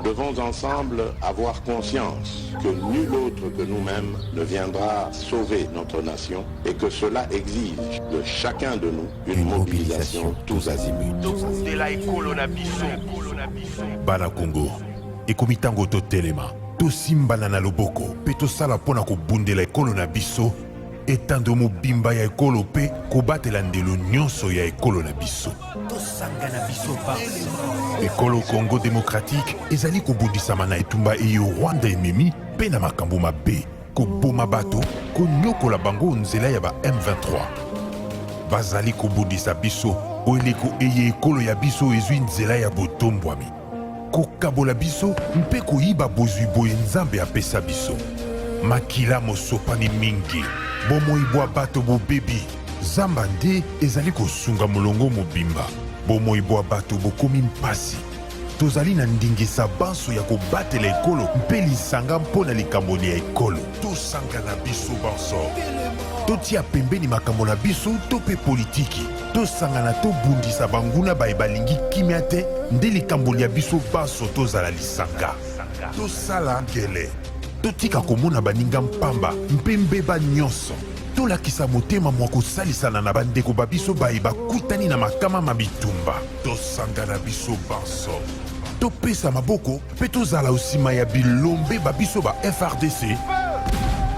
Nous devons ensemble avoir conscience que nul autre que nous-mêmes ne viendra sauver notre nation et que cela exige de chacun de nous une mobilisation tous azimuts. Bana Congo, ekomitango to telema, to simbana na loboko, pe to sala pona ko bundela ekolo na biso, etando mobimba ya ekolo pe ko batela ndelo nyonso ya ekolo na biso. To sangana biso ba. Ekolo Congo démocratique ezali ko bundisama na etumba eyo Rwanda ememi pe na makambo mabe, ko boma bato, ko nyokola bango nzela ya ba M23. Bazali ko bundisa biso, oeleko eye ekolo ya biso ezwi nzela ya botombwami. Kokabola biso mpe koyiba bozwi boye nzambe apesa biso. Makila mosopani mingi, bomoibwa bato bobebi, zamba nde ezali kosunga molongo mobimba. Bomoibwa bato bokomi mpasi. Tozali na ndingisa banso ya kobatela ekolo mpe lisanga mpona likambo ya ekolo. Tosanga na biso banso. Totia pembeni makambo na biso to pe politiki. Tosangana tobundisa banguna baye balingi kimia te nde likambo ya biso baso tozala lisanga. Tosala ngele. Totika komona baninga mpamba mpe mbeba nyonso. Tolakisa motema mwa kosalisana na bandeko babiso baye bakutani na makama mabitumba. Tosanga na biso banso. Topesa maboko mpe tozala osima ya bilombe babiso ba FRDC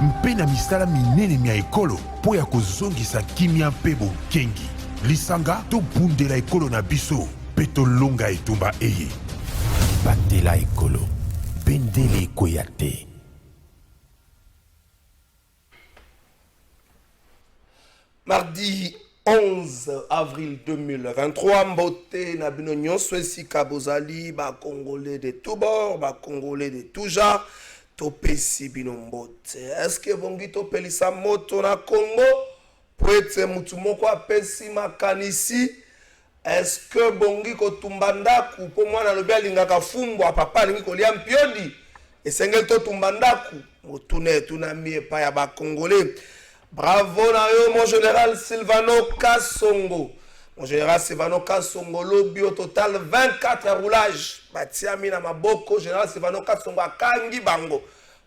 mpe na misala minene mia ekolo po ya kozongisa kimia mpe bokengi. Lisanga tobundela ekolo na biso mpe tolonga etumba eye. Batela ekolo, bendele ekoya te. Mardi 11 avril 2023, Mbote na bino nyonso esika bozali, ba Congolais de tout bord, ba Congolais de tout genre, topesi bino mbote. Est-ce que bongi topelisa moto na Congo? Poete mutu moko apesi makanisi. Est-ce que bongi kotumba ndaku po mwana lobi alingaka fumbwa papa alingi kolia mpiodi? Esengeli totumba ndaku motune tunami epa ya ba Congolais. Bravo na yo mon général Silvano Kasongo. Mon général Silvano Kasongo lobi au total 24 roulages. Batiami na maboko général Silvano Kasongo akangi bango.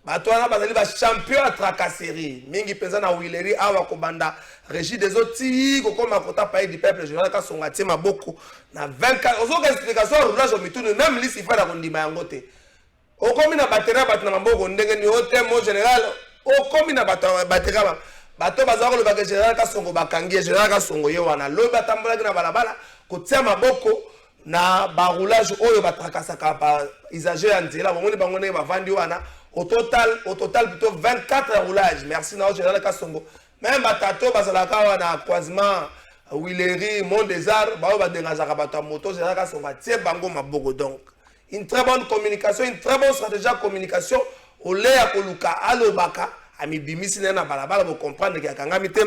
Batwana bazali ba champion à tracasserie. Mingi penza na Wileri awa kobanda régie des autres kokoma kota pays du peuple général Kasongo atie maboko na 24. Ozo explication roulage au mitune même lisi fala kondima yango te. Okomi na batera batna maboko ndenge ni hote mon général. Okomi na batera bato bazako le bagage général Kasongo bakangi général Kasongo ye wana loba tambola na balabala kotia maboko na ba roulage oyo batrakasaka ba isager ya nzela bomoni bango ne bavandi wana au total plutôt 24 roulages. Merci na général Kasongo. Même batato bazalaka wana croisement Wileri Mont des Arts ba ba dengazaka bato moto général Kasongo tie bango maboko. Donc une très bonne communication, une très bonne stratégie de communication au lea koluka alobaka ami bimisi na balabala vous comprendre que kangami te.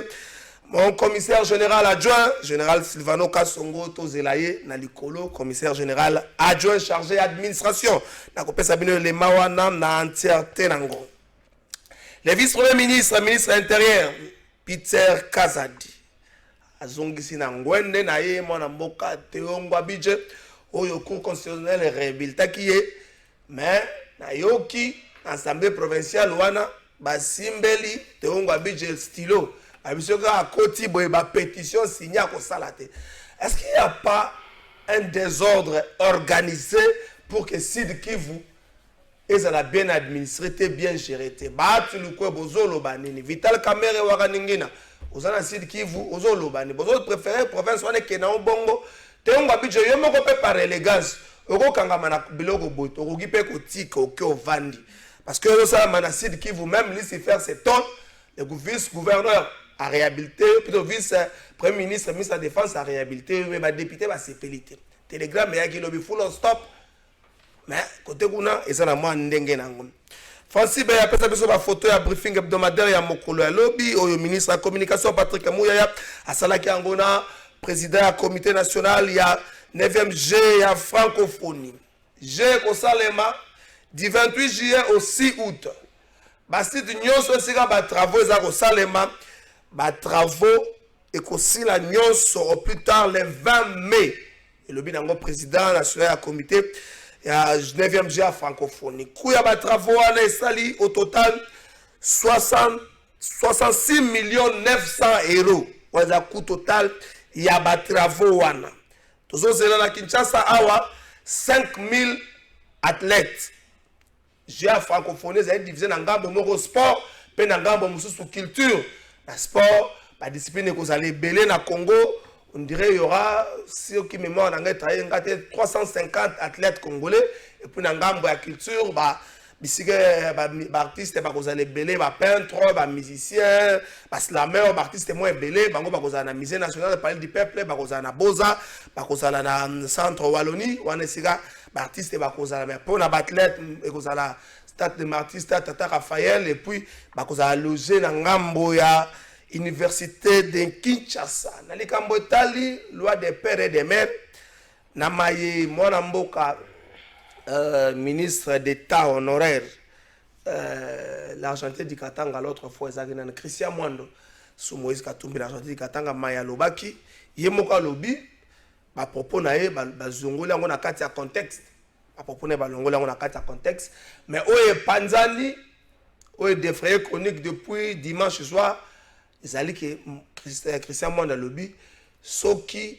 Mon commissaire général adjoint, général Silvano Kasongo Tozelaye na likolo, commissaire général adjoint chargé administration. Na kopesa bino le mawana na entièreté nango. Le vice-premier ministre, ministre intérieur Peter Kazadi. Azongisi na ngwende na ye mwana mboka Teongwa Bidje oyo cour constitutionnel réhabilitaki ye mais na yoki assemblée provinciale wana basimbeli Teongwa Bidje stylo. Pétition signée à Salate. Est-ce qu'il n'y a pas un désordre organisé pour que Sid Kivu est bien administré, bien géré? Vital Kamere Waraningina, aux Sid Kivu, aux Olobani, vous préférez province où on est Kenao Bongo, Teongwa Bidje, je me rappelle par élégance, Oro Kangamana Bilogo Bout, Oro Gipeko Tiko, Kyo Vandi. Parce que le Sid Kivu, même lui, faire ses tons, le vice-gouverneur à réhabiliter, plutôt vice-premier ministre, ministre de la Défense à réhabiliter, mais les députés va s'épéliter. Télégramme, il y a qui lobby full stop. Mais, côté Gouna, et ça n'a moins n'dengue n'angon. Francis, il y a une photo, il y a un briefing hebdomadaire, il y a Mokolo à lobby, au ministre de la Communication, Patrick Mouyaya, à Salaki Angona, président du comité national, il y a 9e G, il y a francophonie. G, au Salema, du 28 juillet au 6 août. Basi du nyonso esika ba travaux za ko salema ba travaux et ko sila nyonso au plus tard le 20 mai et le binango président national du comité ya 9e GA francophonie. Kuya ba travaux wana esali au total 66 900 euros. Waza coût total ya ba travaux wana. Tozo zela na Kinshasa awa 5000 athlètes. GA francophonie za divisé na ngambo moko sport pe na ngambo mususu culture. Na sport ba discipline ko zali belé na Congo. On dirait il y aura, si qui mémoire, 350 athlètes congolais. Et puis, dans la culture, artistes, belé, peintres, musiciens, slameurs, artistes moins belé, na musée national, parler du peuple, na Boza, na centre Wallonie, on est artistes, mais pour les athlètes, stade de Martyrs, stade Tata Raphaël, et puis, loger dans Ngambo ya Université de Kinshasa. Nali kambo tali loi des pères et des mères. Namaye mwana mboka ministre d'État honoraire l'Argentin du Katanga l'autre fois ezakina Christian Mwando sous Moïse Katumbi l'Argentin du Katanga maya lobaki yemoka lobi ba propos na ye ba zongoli ngo na kati ya contexte ba propos na ba longoli ngo na kati ya contexte mais oye panzani oye défrayé chronique depuis dimanche soir. Ezali que Christian Mwanda lobby soki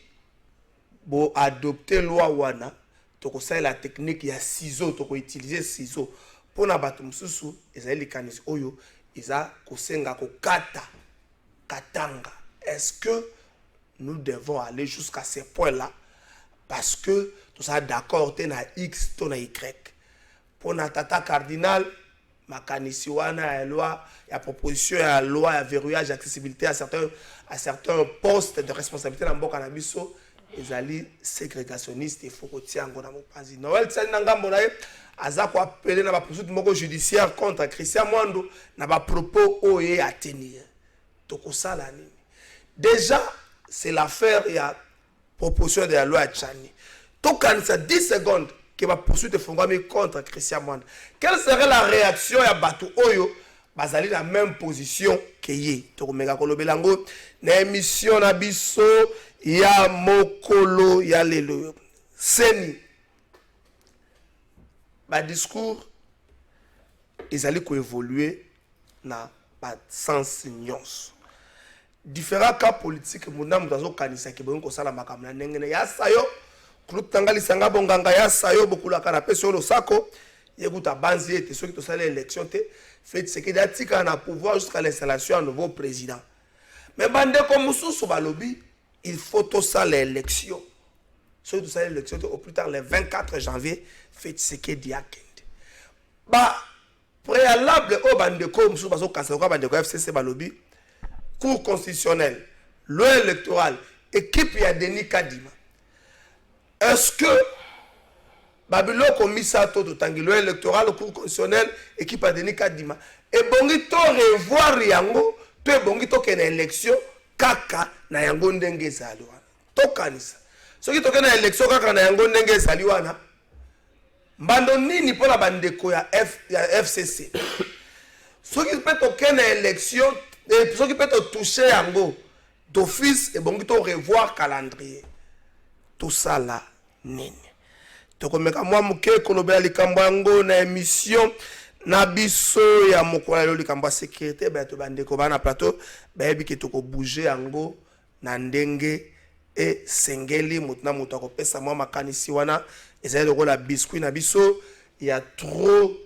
bo adopter loi wana toko sa la technique ya ciseaux toko utiliser ciseaux pour na bato mususu ezali kanisi oyo eza kosenga ko katanga. Est-ce que nous devons aller jusqu'à ce point là parce que tout ça d'accord t'es na X ton na Y pour na tata cardinal makanisi wana ya loi ya proposition ya loi ya verrouillage d'accessibilité à certains postes de responsabilité dans mboka na biso ezali ségrégationniste il faut ko tiango na mopanzi Noël tsali na ngambo na ye aza ko appeler na ba poursuite moko judiciaire contre Christian Mwando na ba propos oye à tenir toko sala nini déjà c'est l'affaire ya proposition de la loi ya Chani to kanisa 10 secondes qui va poursuite fondamée contre Christian Mwanda. Quelle serait la réaction ya Batu Oyo bazali la même position que ye tokomeka kolobelango na émission na biso ya mokolo ya lelo seni ba discours ezali ko évoluer na ba sens nyonso différents cas politiques mona mutazo kanisa ke bongo sala makamna ndenge ya sayo Klutanga sanga bonganga ya sayo bokula kana peso lo sako yekuta banzi ete ceux qui to sala élection te fait ce qui datika na pouvoir jusqu'à l'installation d'un nouveau président mais bande comme mususu balobi il faut to sala élection ceux qui to sala élection au plus tard le 24 janvier fait ce qui diakende ba préalable au bande comme mususu baso kansa ko bande ko FCC balobi cour constitutionnelle loi électorale équipe ya Denis Kadima. Est-ce que Babylone commis ça tout tangilo électoral au cours constitutionnel équipe à Denis Kadima et bongi to revoir yango to bongi to kena élection kaka na yango ndenge zali wana to kanisa soki to kena élection kaka na yango ndenge zali wana mbando nini pona bandeko ya FCC soki peut to kena élection et soki peut to toucher yango d'office et bongi to revoir calendrier. Tout ça là nini tokomeka mwa muke kolobela likambo yango na émission na biso ya mokola lo likambo ya sécurité ba to bandeko bana plateau ba yebi ke toko bouger yango na ndenge e sengeli mutna mutu akopesa mwa makanisi wana ezali lokola biscuit na biso il y a trop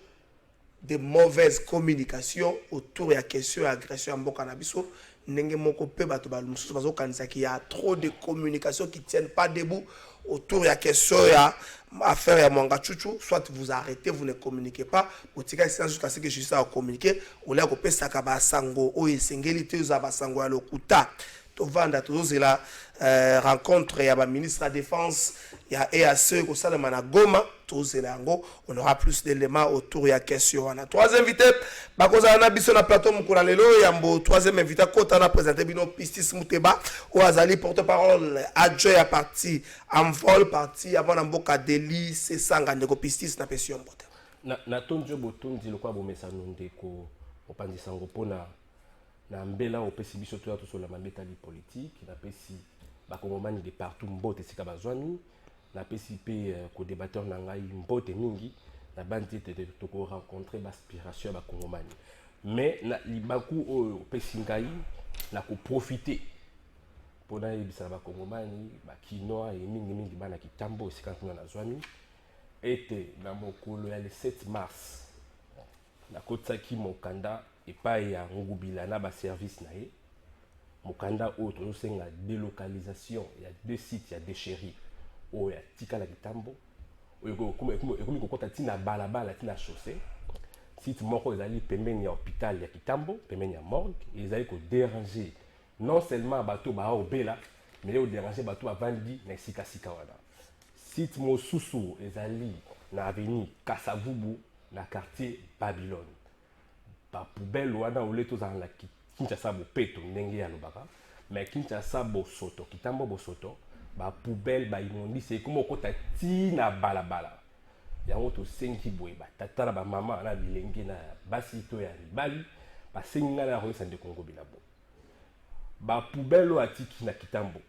de mauvaise communication autour ya question ya agression ya mboka na biso ndenge moko pe bato balumususu bazo kanisa ki ya trop de communication qui tiennent pas debout autour de la question ya affaire ya Mwanga Chuchu soit vous arrêtez vous ne communiquez pas botika c'est jusqu'à ce que je suis à communiquer ou là ko pesa ka ba sango o esengeli te za ba sango ya lokuta to vanda to zela rencontre ya ba ministre de la défense ya EAC ko sala na Goma to zela ngo on aura plus d'éléments autour ya question wana trois invités bakoza na biso na plateau mukula lelo yambo troisième invité kota na présenter bino Pistis Muteba ou azali porte-parole adjoint à parti en vol parti avant na mboka Deli c'est sanga ndeko Pistis na pession mbote na tonjo botondi lokwa bo mesa ndeko opandi sango pona na mbela opesi biso to sur la mambeta li politique na pesi bakongomani de partout mbote sika bazwami na PCP ko débatteur na ngai mbote mingi na bandi te ko rencontrer aspiration ba Congomani mais na libaku o pesingai na ko profiter pour na yebisa ba Congomani ba kinoa et mingi bana kitambo esika na zwami ete na mokolo ya le 7 mars na kotsaki mokanda epai ya ngubila na ba service na ye mokanda oyo tozosenga délocalisation ya 2 sites ya déchérie oyo ya tikala kitambo oyo ekomi kokota tina balabala tina chaussée site moko ezali pembeni ya hôpital ya kitambo pembeni ya morgue ezali kodéranger non seulement bato baobela mais odéranger bato bavandi na esika wana site mosusu ezali na avenue Kasavubu na quartier Babylone ba poubelle wana ole tozala na Kinshasa bopeto ndenge ya lobaka mais Kinshasa bosoto kitambo bosoto ba poubelle ba immondice comme okota tina balabala yango to sengi boye ba tata ba mama na bilenge na basi to ya libali ba senga na rosa de Congo bilabo ba poubelle atiki na kitambo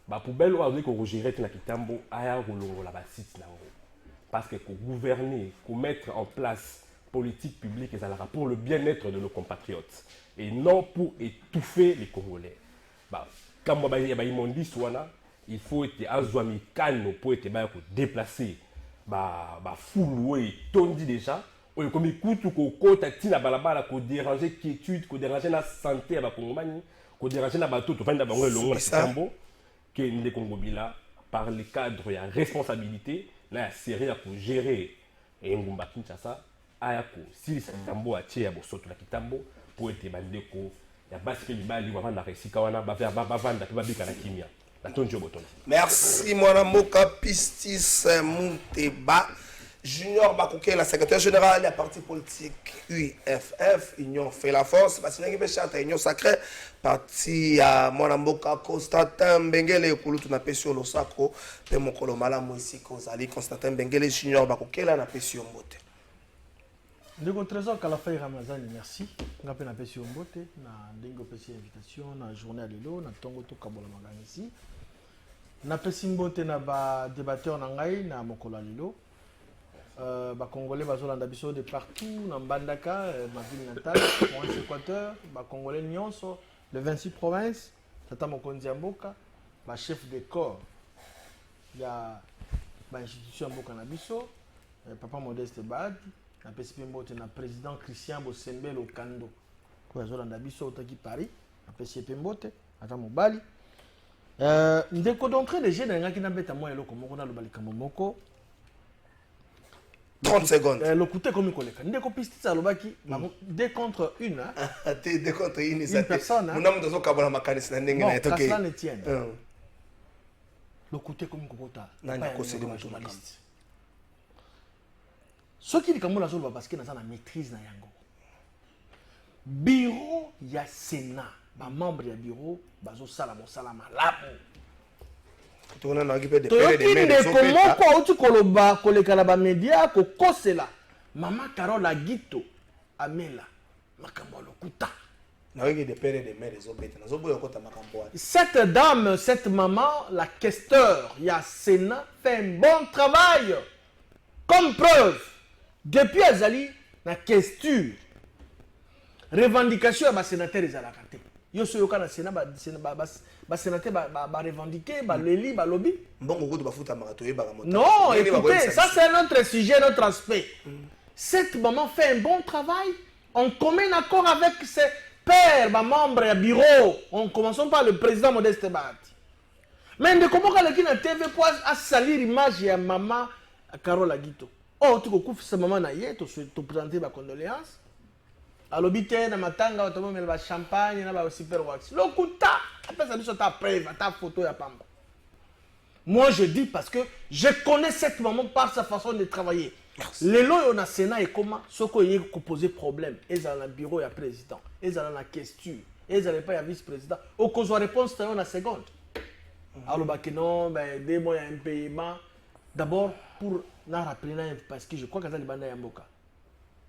ba poubelle ozo ko gérer na kitambo aya kolongola ba site nango parce que ko gouverner ko mettre en place politique publique et ça pour le bien-être de nos compatriotes et non pour étouffer les Congolais. Bah, quand moi bah immondice wana, il faut être azwami kano pour être bah déplacer bah foule et tondi déjà. Oyo comme ikutu ko kota tina balabala ko déranger quiétude, ko déranger la santé ba Congomani, ko déranger na bato to fanda bango longo na Tambo que les Congo bila par le cadre ya responsabilité na série pour gérer et ngumba Kinshasa ayako si Tambo atie ya bosoto na kitambo pour être bandeko ya basi libali wa vanda resika wana ba vanda pe babika na kimia na tonjo boton. Merci mwana moka Pistis Munteba Junior Bakouké, la secrétaire générale de la parti politique UFF, Union fait la force, parce que nous avons Union sacrée, parti à Mwanamboka, Constantin Bengele, Kouloutou na Pesio Losako, Pemokolo Malamu ici, Kozali, Constantin Bengele, Junior Bakouké, la na Pesio Mbote. Ndeko trésor Kalafai Ramazani, merci. On a fait na Pesio Mbote, na Dengo Pesio invitation, na journée à l'élo, na Tongo Tokabola Magani ici. Na Pesio Mbote, na ba débatteur na ngai, na Mokolo Lilo. Ba Congolais bazolanda biso de partout na Mbandaka, ma ville natale, province Équateur, ba Congolais nyonso, le 26 provinces, tata mokonzi mboka, ba chef de corps. Il y a ba institution mboka na biso, papa Modeste Bad, na PCP mbote na président Christian Bosembelo Kando. Ko bazolanda biso otaki Paris, na PCP mbote, ata mobali. Ndeko d'entrée les jeunes ngaki na beta mo eloko moko na lobalika moko. 30 secondes. Le côté comme collègue. Ndé ko pistisa lobaki, 2 contre 1 hein. 2 contre 1 une personne. Mon nom dozo kabola makanisi na ndenge na etoke. Cela ne tient. Le côté comme kokota. Nani ko c'est des journalistes. Ce qui dit comme la zone parce que na na maîtrise na yango. Bureau ya Sénat, ba membre ya bureau bazo sala mo sala malamu. Tourna na ki pe de pere de mer so peta. Komoko uti koloba koleka na ba media ko kosela. Mama Carole Agito Amela makambo lokuta. Na wiki de pere de mer so peta. Na so boyo kota makambo wa. Cette dame, cette maman, la questeur ya Sénat fait un bon travail. Comme preuve, depuis Azali na questure revendication ba sénateur ezalaka te. Yo soyoka na Sénat ba sénateur ba revendiquer ba leli ba lobby. Mbongo ko to ba futa marato e ba moto. Non, écoutez, ça c'est notre sujet, notre aspect. Cette maman fait un bon travail en commun accord avec ses pères, ma membre et bureau. En commençant par le président Modeste Bat. Mais de comment elle a TV pour salir l'image de maman Carole Agito. Oh, tu couvres sa maman na yé, tu présenter ma condoléance. À l'obité, na matanga, tu mets le champagne, na ba super wax. Lokuta, après ça dit sur ta preuve, ta photo ya pamba. Moi je dis parce que je connais cette maman par sa façon de travailler. Les lois on a Sénat et comment ce qui est posé problème. Ils ont le bureau et président, ils ont la question, ils n'ont pas le vice-président. Au cause de réponse, on a seconde. Alors que non, ben des mois un paiement. D'abord pour la rappeler parce que je crois que ça les banda yamboka.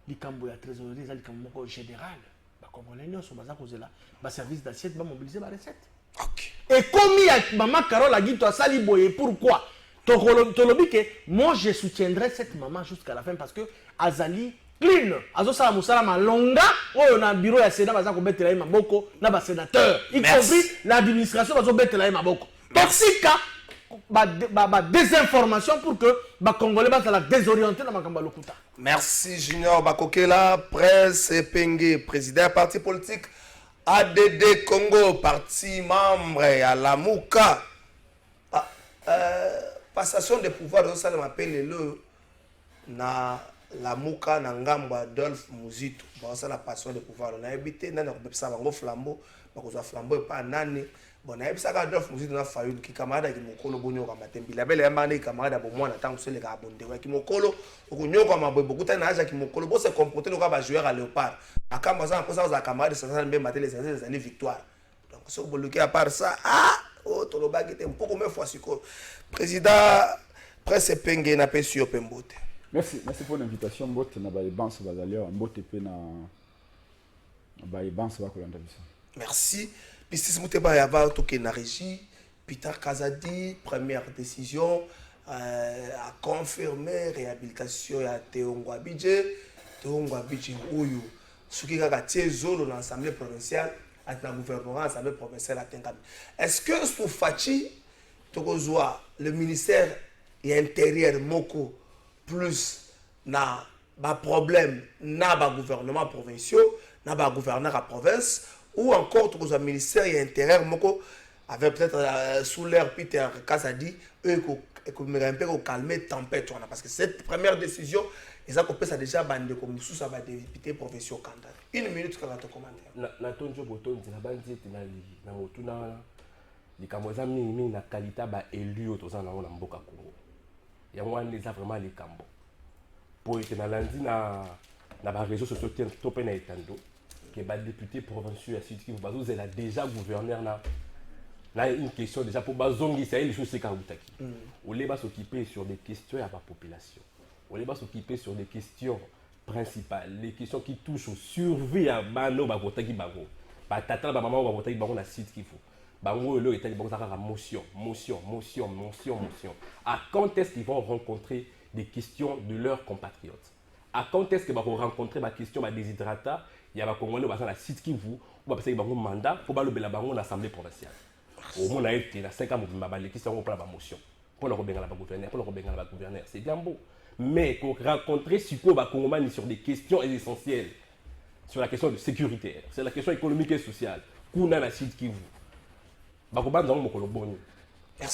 Les cambo ya trésorerie, les cambo général. Bah comme on est nous sur base cause là, bah service d'assiette va mobiliser la recette. OK. Et comme il y a maman Carole Agito à Saliboye, pourquoi? Tolobi que moi je soutiendrai cette maman jusqu'à la fin parce que Azali clean. Azo sala musala malonga. Oh na bureau ya Sénat baza ko betela maboko na ba sénateur. Y compris l'administration bazo betela maboko. Toxique désinformation pour que les Congolais soient désorientés dans le lokuta. Merci Junior Bakokela, Prince Epenge, président parti politique ADD Congo, parti membre à la Mouka. Passation de pouvoir, ça m'appelle le na la Mouka na Ngamba Adolphe Muzito. Bon, ça la passion de pouvoir. On a habité dans le flambeau, flambeau, flambeau pas nani. Bon, on a habité ça Adolphe Muzito na Fayoun qui camarade qui mokolo bonyo kama tembi. La belle amane camarade abo moi na tango se le kabonde. Qui mokolo okunyo kama boy beaucoup na aja qui mokolo bo se comporter no ka joueur à Léopard. Akamba ça pour ça za camarade ça bien mater les années victoire. Donc ce bloqué à part ça oh toloba qui était un peu comme fois siko. Président Prince Epenge na pesi opembote. Merci pour l'invitation. Mbote na baïbanse bazalio, mbote pe na baïbanse bakolanda biso. Merci. Pistis Mouteba yava toke na régie. Peter Kazadi, première décision a confirmé réhabilitation ya Teongwa Bidje. Teongwa Bidje oyo soki kaka tie zolo na l'Assemblée provinciale avec la gouvernement l'Assemblée provinciale à Tengami. Est-ce que pour Fachi tokozwa le ministère intérieur moko plus na ba problème na ba gouvernement provincial na ba gouverneur à province ou encore tout le ministère intérieur moko avec peut-être sous l'air Peter Kazadi eux un peu calmer tempête parce que cette première décision ils ont coupé ça déjà bande comme sous ça va député provincial candidat. Une minute quand tu commentaire na tonjo boton na bandi na motuna likamboza mingi na qualité ba élu otoza na mboka Congo. Yango wana eza vraiment likambo po ete na landi na ba réseaux sociaux tope na etando ke ba député provincial ya Sud Kivu bazozela déjà gouverneur na une question déjà pour bazongisa les choses ka utaki ole ba s'occuper sur des questions ya ba population ole ba s'occuper sur des questions principales, les questions qui touchent au survie à bano ba votaki bango ba tata ba maman ba votaki bango na Sud Kivu. Bango le état bango ça motion. À quand est-ce qu'ils vont rencontrer des questions de leurs compatriotes? À quand est-ce qu'ils vont rencontrer des questions de déshydrata? Il y a des Congolais qui sont dans la Sud Kivu, ou parce qu'ils ont un mandat pour le bango l'Assemblée provinciale. Au moins, il y a 5 ans, les questions pour la motion. Pour le gouverneur, c'est bien beau. Mais pour rencontrer sur des questions essentielles, sur la question de sécurité, sur la question économique et sociale, qu'on a la Sud Kivu. Merci.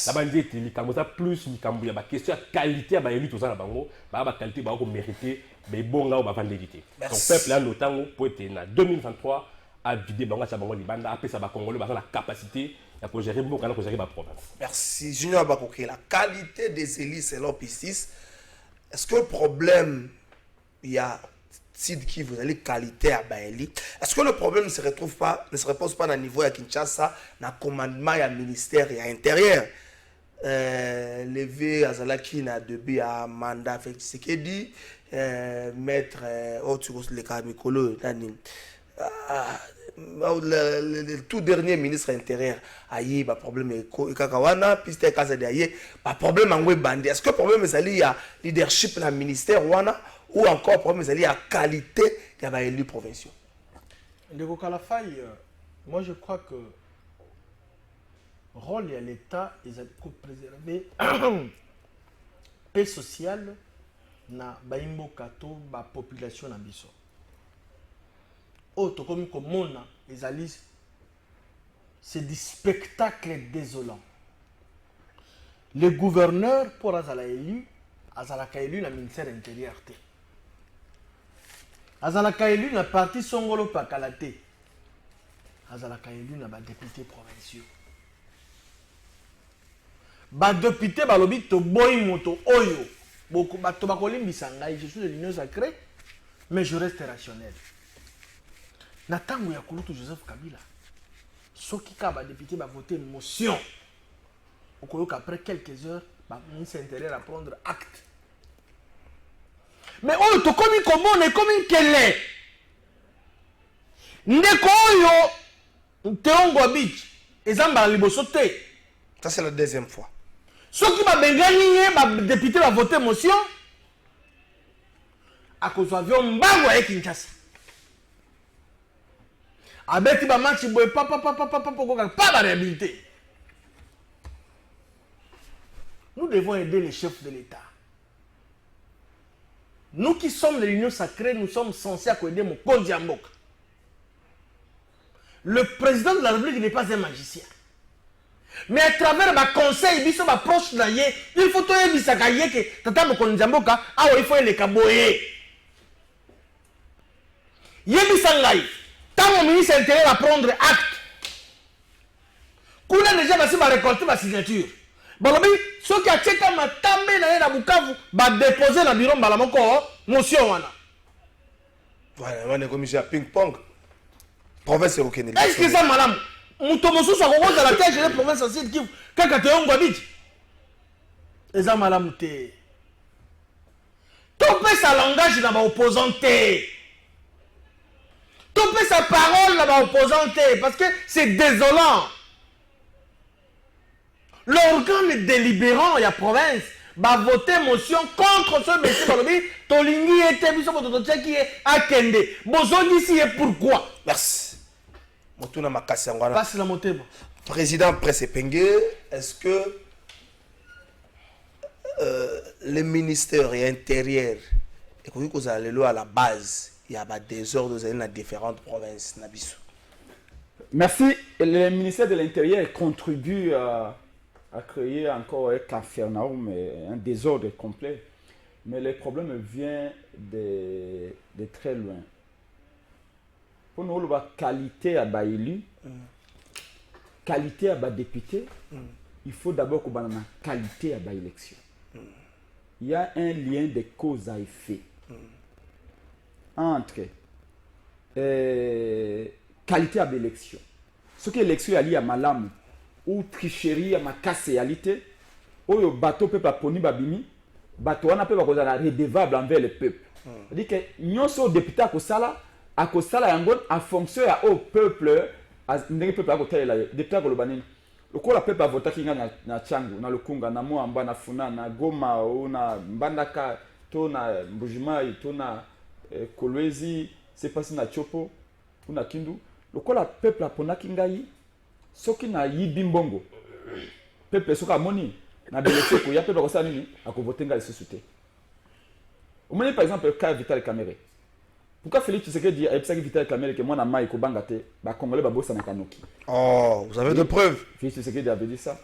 La bande est likamboza plus likambo ya ba question qualité ba élu toza na bango ba qualité ba ko mériter mais bon là on va vendérité. Donc peuple là notango pour être na 2023 a vider bango sa bango libanda après ça ba congolais ba la capacité ya ko gérer beaucoup na ko gérer ba province. Merci Junior Bakoké, la qualité des élus selon P6. Est-ce que le problème il y a Sud qui vous allez qualité à Baeli. Est-ce que le problème ne se repose pas dans le niveau à Kinshasa, dans le commandement et ministère et à l'intérieur? Levé à Zalaki na debi à mandat fait ce qu'il dit, mettre le Kamikolo, le tout dernier ministre intérieur aïe ba problème kakawana piste kaza de aïe ba problème en bandi. Est-ce que le problème est lié à leadership dans le ministère wana ou encore problème est lié à qualité qui a élu provinciaux? De Kalafay, moi je crois que rôle de l'État est de préserver paix sociale na baimbo kato ba population na biso. Autre comme mona les alliés, c'est du spectacle désolant. Le gouverneur pour Azala élu la ministère intérieur. Azalaka élu na parti Songolo Pakalate. Azalaka élu na ba député provinciaux. Ba député balobi to boy moto oyo. Beaucoup bato bakolimbisa ngai, je suis de l'Union sacrée, mais je reste rationnel. Na tango ya kulutu Joseph Kabila. Soki ka ba député ba voter motion. Okoyoka après quelques heures, ba ministre intérieur à prendre acte. Mais oyo to komi komone komi kele. Ndeko oyo Teongwa Beach ezamba liboso te. Ça c'est la deuxième fois. Ceux qui va gagner, député va voter motion. À cause de l'avion, Mbango et Kinshasa. Avec le match, il n'y a pas de réhabilité. Nous devons aider les chefs de l'État. Nous qui sommes de l'Union sacrée, nous sommes censés aider mon Kondiambok. Le président de la République n'est pas un magicien. Mais à travers ma conseil, il faut approche de il faut que tata mon Kondiamboka, il faut les kaboye. Yebisangai, tant mon ministre intérieur va prendre acte. Qu'on a déjà récolté ma signature. Balobi, ceux qui ont checké ma tambe na Bukavu, va déposer dans le bureau Balamoko, motion wana. Voilà, on est comme à ping-pong. Province au Kenya. Est-ce que ça, madame, Moutomosu soit au dans la tête de la province ancienne qui quand tu es en Guadit? Et ça, madame, tu peux sa langage dans l'opposant. Tu peux sa parole dans l'opposant parce que c'est désolant. L'organe délibérant de la province va voter motion contre ce monsieur Balobi. Tolingi était biso botototia qui est akende. Bozo d'ici et pourquoi? Merci. Motuna makasi ngwana. Passe la montée. Président Presse Penge, est-ce que le ministère intérieur et que vous allez à la base, il y a des ordres dans différentes provinces nabiso. Merci. Le ministère de l'Intérieur contribue à créer encore un cafarnaum, un désordre complet. Mais le problème vient de très loin. Pour nous, la qualité à bas élu, qualité à bas député, il faut d'abord qu'on ait une qualité à bas élection. Il y a un lien de cause à effet entre qualité à bas élection. Ce que l'élection est liée à malam ou tricherie à ma casse-réalité, ou le bateau peut pas poni babimi, bateau on peut pas causer la redevable envers le peuple. C'est-à-dire que nous sommes députés à Kosala yangon en fonction au peuple, à n'importe peuple à côté là, député à Kolobanine. Le quoi la peuple a voté qui na Tchangu, na Lukunga, na Moamba, na Funa, na Goma, ou na Mbandaka, to na Mbujimai, to na Kolwezi, c'est passé na Chopo, ou na Kindu. Le quoi la peuple a pona Kingayi. Soki na yibimbongo peuple soka moni na beletse ko ya peuple ko sa nini akovotenga les sociétés. Au moins par exemple le cas Vital Kamerhe. Pourquoi Félix Tshisekedi a epsaki Vital Kamerhe que moi na mai ko bangate ba congolais ba bossa na kanoki. Oh, vous avez de preuves? Félix Tshisekedi avait dit ça.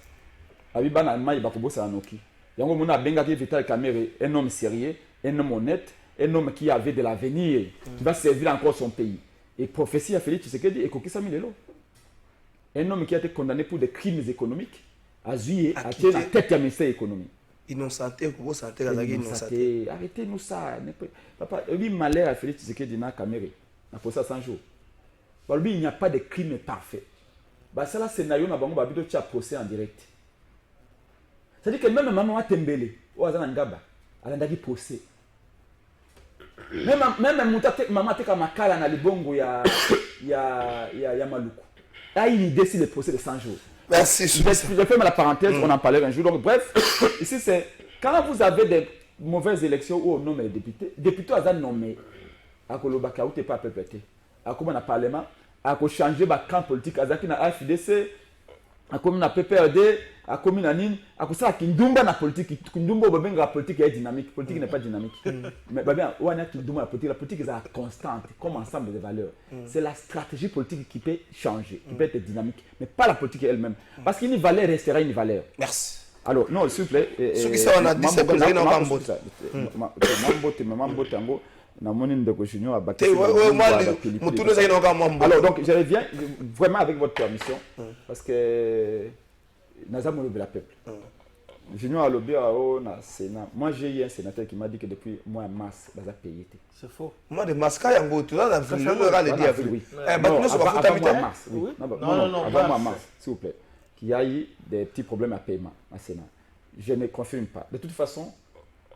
Abi bana mai ba ko bossa na noki. Yango mona bengaki Vital Kamerhe un homme sérieux, un homme honnête, un homme qui avait de l'avenir, qui va servir encore son pays. Et prophétie à Félix Tshisekedi et kokisa milelo. Un homme qui a été condamné pour des crimes économiques a joué à la tête du ministère économique. Innocenté, vous sentez la innocenté. Arrêtez-nous ça. Papa, lui, malheur à Félix Tshisekedi na Kamerhe. Pour ça 100 jours. Lui, il n'y a pas de crime parfait. Ça, là, scénario, on a besoin de procès en direct. C'est-à-dire que même maman Tembele, ou Azana Ngaba, elle a un procès. Même maman Teka Makala na libongo ya Maluku. Ah, il décide le procès de 100 jours. Merci. Je fais la parenthèse, on en parlait un jour. Donc, bref, ici, c'est quand vous avez des mauvaises élections où on nomme les députés, députés ont nommé à Kolobaka ou pas peuple, à comment on parlement, à changer le camp politique, à Zaki na FDC, à comment on PPRD, à comment on NIN, à quoi ça, Kindumba na politique, Kindumba, la politique est dynamique, la politique n'est pas dynamique. Mais bien, on a Kindumba, la politique est constante, comme ensemble de valeurs. C'est la stratégie politique qui peut changer, qui peut être dynamique, mais pas la politique elle-même. Parce qu'une valeur restera une valeur. Merci. Alors, non, s'il vous plaît. Ce qui ça, on a dit, c'est comme ça, il n'a pas alors, donc, je reviens vraiment avec votre permission, parce que nous avons le peuple. Junior a lobby au Sénat. Moi, j'ai eu un sénateur qui m'a dit que depuis mois de mars, il a payé. C'est faux. Moi, de masca, il y a un beau tout là, le dit non, avant mars, s'il vous plaît. Qu'il y a eu des petits problèmes à paiement au Sénat. Je ne confirme pas. De toute façon,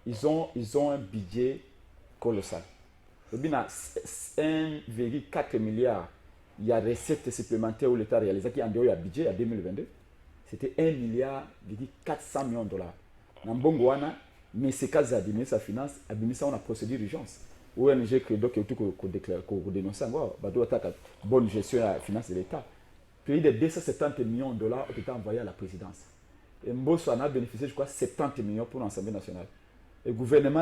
ils ont un budget colossal. Il y a 1,4 milliard. Il y a recettes supplémentaires où l'État réalise qui en dehors il y a budget à 2022. c'était 1 milliard, 400 millions de dollars. Dans Bongouana, mais c'est cas à ministre de la Finance, à ministre on a procédure d'urgence. ONG que donc qu'on dénonce encore, bonne gestion de la finance de l'État. Plus de 270 millions de dollars ont été envoyés à la présidence. Et Mbosso en a bénéficié, je crois, 70 millions pour l'Assemblée nationale. Le gouvernement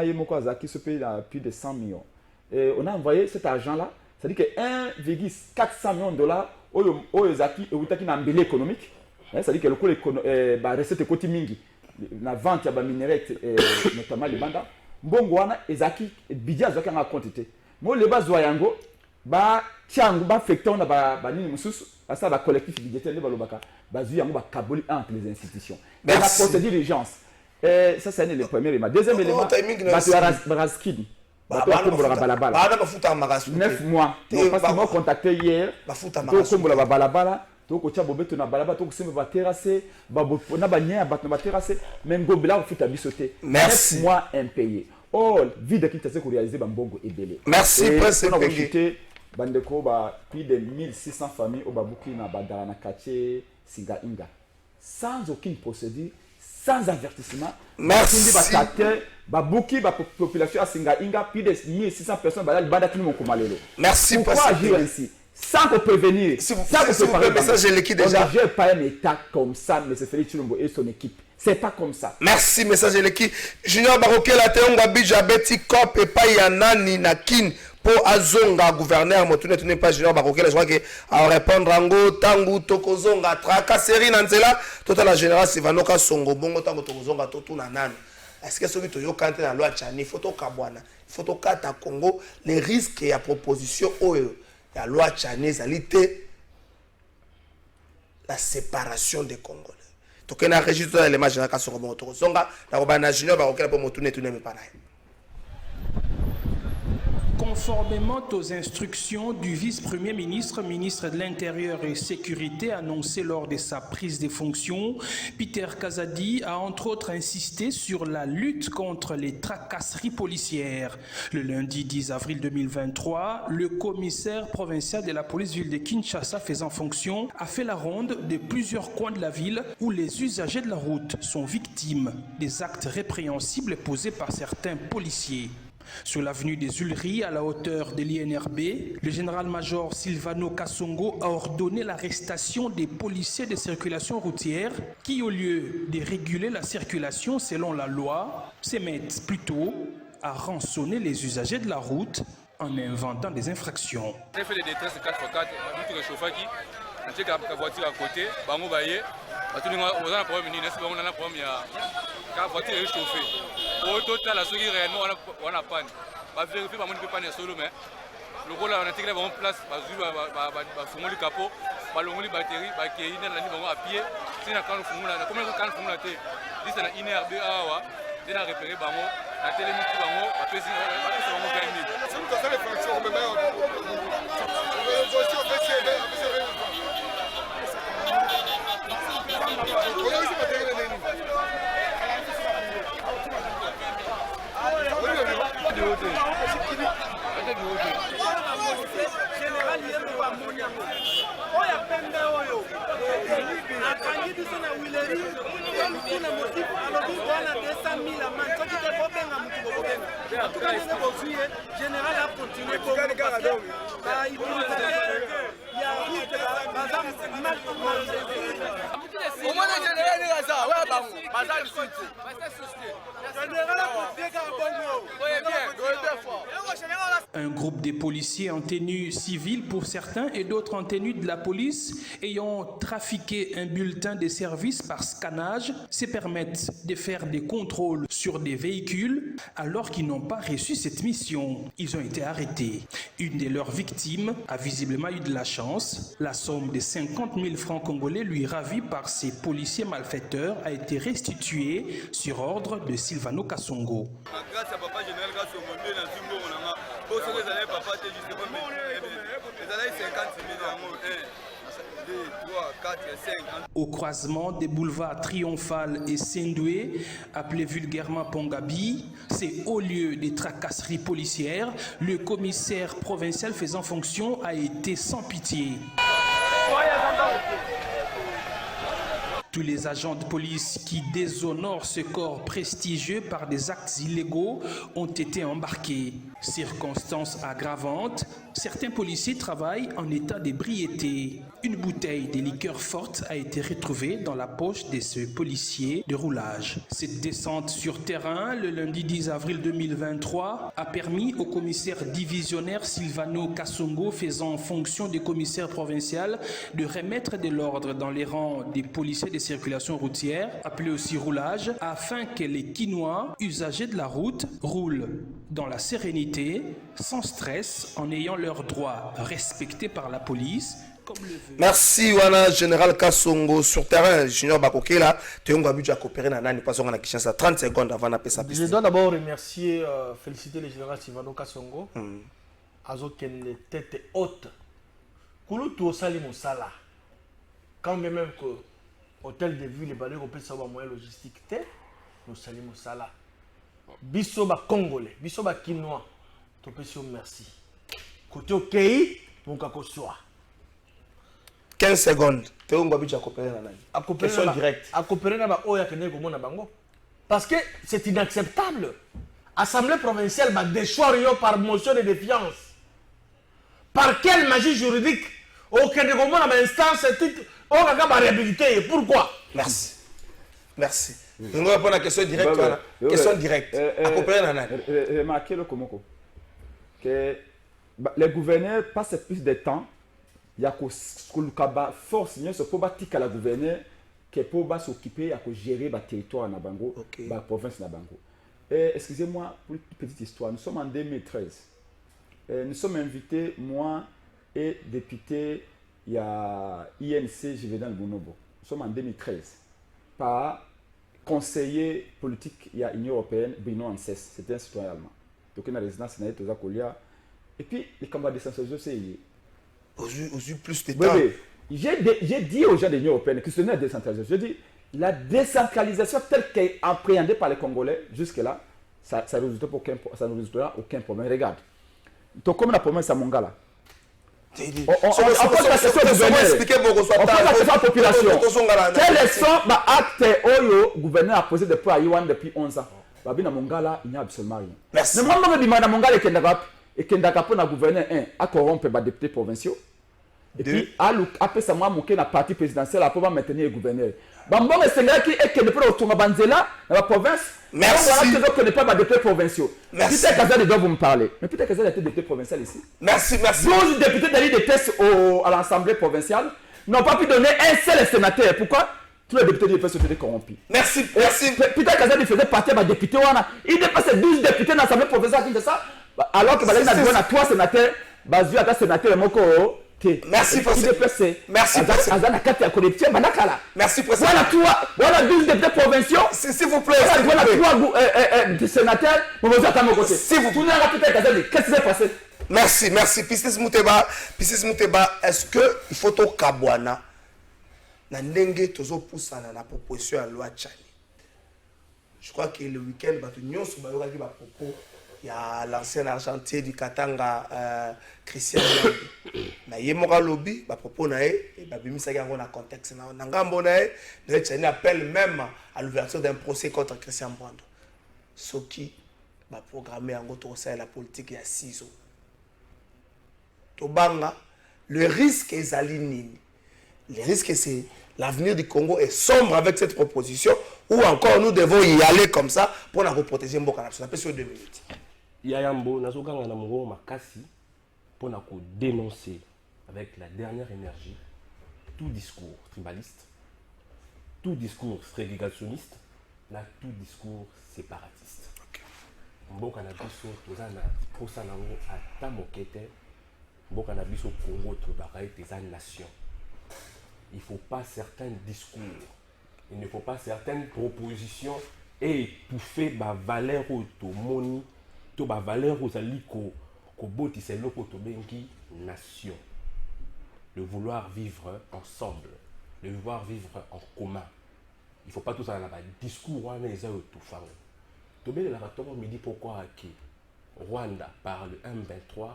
qui se paye à plus de 100 millions. Et on a envoyé cet argent-là, c'est-à-dire que 1,400 millions de dollars aux acquis et aux embellis économiques, c'est-à-dire que le coût de la recette est mingi, la vente de minerais, notamment les bandas, Mbongwana, les acquis, les bidets, ils ont quantité. Moi, les bases Zoyango, tiens, affectant la collectif budgétaire, entre les institutions. La procédure d'urgence. Ça, c'est le premier élément. Deuxième élément, Baraskini. 9 mois. Parce qu'ils m'ont contacté hier. Merci. 9 mois impayés. Oh, vide qui t'a réalisé Bambongo et Belé. Merci, Prince Penge. Bandeko, plus de 1600 familles au Babouki na Badarana Kaché, Singa Inga. Sans aucune procédure, sans avertissement. Merci. Babouki, la population à Singa Inga, plus de 1600 personnes, merci. Pourquoi agir ainsi? Sans te prévenir, sans te préparer. Déjà. On n'a pas un État comme ça, mais c'est Félix Chilombo et son équipe. C'est pas comme ça. Merci, message de l'équipe. Junior Baroké, la Théonga Bija, Betty Cop et Payana Ninakin pour Azonga, gouverneur. Moi, tu n'es pas Junior Baroké, je crois que à répondre Rango, Tangu, Tokozonga, Traka, Seri, Nanzela, toute la génération Sivanoka, Songo, Bongo, Tango, Tokozonga, Totu, Nanan. Est-ce que celui qui est dans la loi Tchani, il faut au Kabwana, il faut au Kata Congo, les risques et la proposition, la loi Tchani, la séparation des Congolais. Donc, on a enregistré dans les images de la Kassoro Moto. Zonga, la Robana Junior, va auquel on tourner tout le monde pareil. Conformément aux instructions du vice-premier ministre, ministre de l'Intérieur et Sécurité annoncé lors de sa prise de fonction, Peter Kazadi a entre autres insisté sur la lutte contre les tracasseries policières. Le lundi 10 avril 2023, le commissaire provincial de la police-ville de Kinshasa faisant fonction a fait la ronde de plusieurs coins de la ville où les usagers de la route sont victimes des actes répréhensibles posés par certains policiers. Sur l'avenue des Ulleries, à la hauteur de l'INRB, le général-major Silvano Kasongo a ordonné l'arrestation des policiers de circulation routière qui, au lieu de réguler la circulation selon la loi, se mettent plutôt à rançonner les usagers de la route en inventant des infractions. J'ai fait des détresses 4x4, je suis chauffeur qui j'ai la voiture à côté, on a un problème, la voiture est chauffée. Au total, la souris réellement, on a panne. On va vérifier que je ne peux pas solo, mais le rôle, on a intégré en place, on a le capot, on a la batterie, on a à pied. Si on a combien de temps on a été, si on a une heure, 2 heures, on a repéré, on a télémétrie, on a fait 20 000. C'est une question de fonction, on Un groupe de policiers en tenue civile pour certains et d'autres en tenue de la police ayant trafiqué un bulletin de service par scannage se permettent de faire des contrôles sur des véhicules alors qu'ils n'ont pas reçu cette mission. Ils ont été arrêtés. Une de leurs victimes a visiblement eu de la chance. La somme de 50 000 francs congolais lui ravie par ces policiers malfaiteurs a été restituée sur ordre de Silvano Kasongo. Grâce à papa général Kasongo, au croisement des boulevards Triomphal et Sendoué, appelé vulgairement Pongabi, c'est au lieu des tracasseries policières, le commissaire provincial faisant fonction a été sans pitié. Tous les agents de police qui déshonorent ce corps prestigieux par des actes illégaux ont été embarqués. Circonstances aggravantes, certains policiers travaillent en état d'ébriété. Une bouteille de liqueur forte a été retrouvée dans la poche de ce policier de roulage. Cette descente sur terrain, le lundi 10 avril 2023, a permis au commissaire divisionnaire Silvano Kassongo, faisant fonction de commissaire provincial, de remettre de l'ordre dans les rangs des policiers de circulation routière, appelés aussi roulage, afin que les Quinois, usagers de la route, roulent dans la sérénité, sans stress, en ayant leurs droits respectés par la police. Merci wana général Kassongo sur terrain junior Bakokela tu as budget à coopérer na nani pas on a question ça 30 secondes avant d'appeler ça. Je dois d'abord remercier féliciter le général Silvano Kassongo azoken les têtes hautes kulutu osali mosala quand même que hôtel de ville balé ko pesa ba moyen logistique te nous sali mosala biso ba congolais biso ba quinois to pesi merci côté OK mon kakoswa 15 secondes. Tu as budget à coopérer na nani. À coopérer direct. À coopérer na ba oya kene ko mona bango. Parce que c'est inacceptable. Assemblée provinciale va déchoir par motion de défiance. Par quelle magie juridique au kene ko mona ba instance titre on va pas réhabiliter. Pourquoi? Merci. Merci. Nous répondons à la question directe. Question directe. À coopérer na nani. Remarquez le komoko que les gouverneurs passent plus de temps. Il y a que force mieux se pour bâtir la gouverner qui pour s'occuper à gérer le territoire na bango la province na bango. Excusez-moi pour une petite histoire, nous sommes en 2013. Nous sommes invités moi et député il y a INC Juvenal Bonobo. Nous sommes en 2013 par conseiller politique il y a Union européenne Bruno Anses, c'était un citoyen allemand. Donc il y a résidence na Toza Kolia et puis les combats de décentralisation Aux plus de temps. J'ai dit aux gens de l'Union européenne que ce n'est pas la décentralisation. Je dis la décentralisation telle qu'elle est appréhendée par les Congolais jusque-là, ça ne résultera aucun problème. Regarde. Donc, comme la promesse à Mongala, on pose la question au gouverneur. On pose la question à la population. Quels sont les actes que le gouverneur a posés depuis Aïwan depuis 11 ans? Babina Mongala, il n'y a absolument rien. Merci. Mais moi, je me demande à Mongala et qu'il y a un gouverneur à corrompre les députés provinciaux. Et puis, après ça, moi, je suis parti présidentiel pour maintenir le gouverneur. Bon, c'est là qui est que ne peut retourner dans la province. Merci. Voilà que ne pas les députés provinciaux. Merci. Peter Kazali doit vous me parler. Mais Peter Kazali était député provincial ici. Merci, merci. 12 députés d'aller des tests à l'Assemblée provinciale n'ont pas pu donner un seul sénateur. Pourquoi? Tous les députés du PS étaient corrompus. Merci, merci. Peter Kazali faisait partie des députés. Il dépassait 12 députés dans l'Assemblée provinciale qui fait ça. Alors que Baléna a à 3 sénateurs, Bazu a sénateur Moko. Merci pour ça. Merci pour ça. Merci pour ça. Voilà 12 députés provinciaux. S'il vous plaît. Voilà 3 sénateurs. S'il vous plaît. Qu'est-ce qui s'est passé? Merci, merci. Pistis Mouteba, est-ce qu'il faut au Kabwana na ndenge tozo poussana na proposition à loi Tchani? Je crois que le week-end, il y a l'ancien argentier du Katanga, Christian. Il y a un lobby, il propos et il y a un contexte. Il appelle même à l'ouverture d'un procès contre Christian Brando. Ce qui va programmer en gros la politique il y a 6 ans. Tobanga, le risque est aligné. Le risque, c'est l'avenir du Congo est sombre avec cette proposition, ou encore nous devons y aller comme ça pour nous protéger Mboka. Ça peut sur 2 minutes. Yayambo, nazokanga na mongo makasi pour nous dénoncer avec la dernière énergie tout discours tribaliste, tout discours ségrégationniste, tout discours séparatiste. Mboka na biso tozana posa nango ata mokete. Mboka na biso Congo tobaka des nations. Il ne faut pas certains discours, il ne faut pas certaines propositions et étouffer ma valeur au moni, to ma valeur aux aliko, ko boti c'est loko to bengi nation. Le vouloir vivre ensemble, le vouloir vivre en commun. Il ne faut pas tout ça là-bas. Discours on est étouffant. To bengi la raton me dit pourquoi que Rwanda parle M23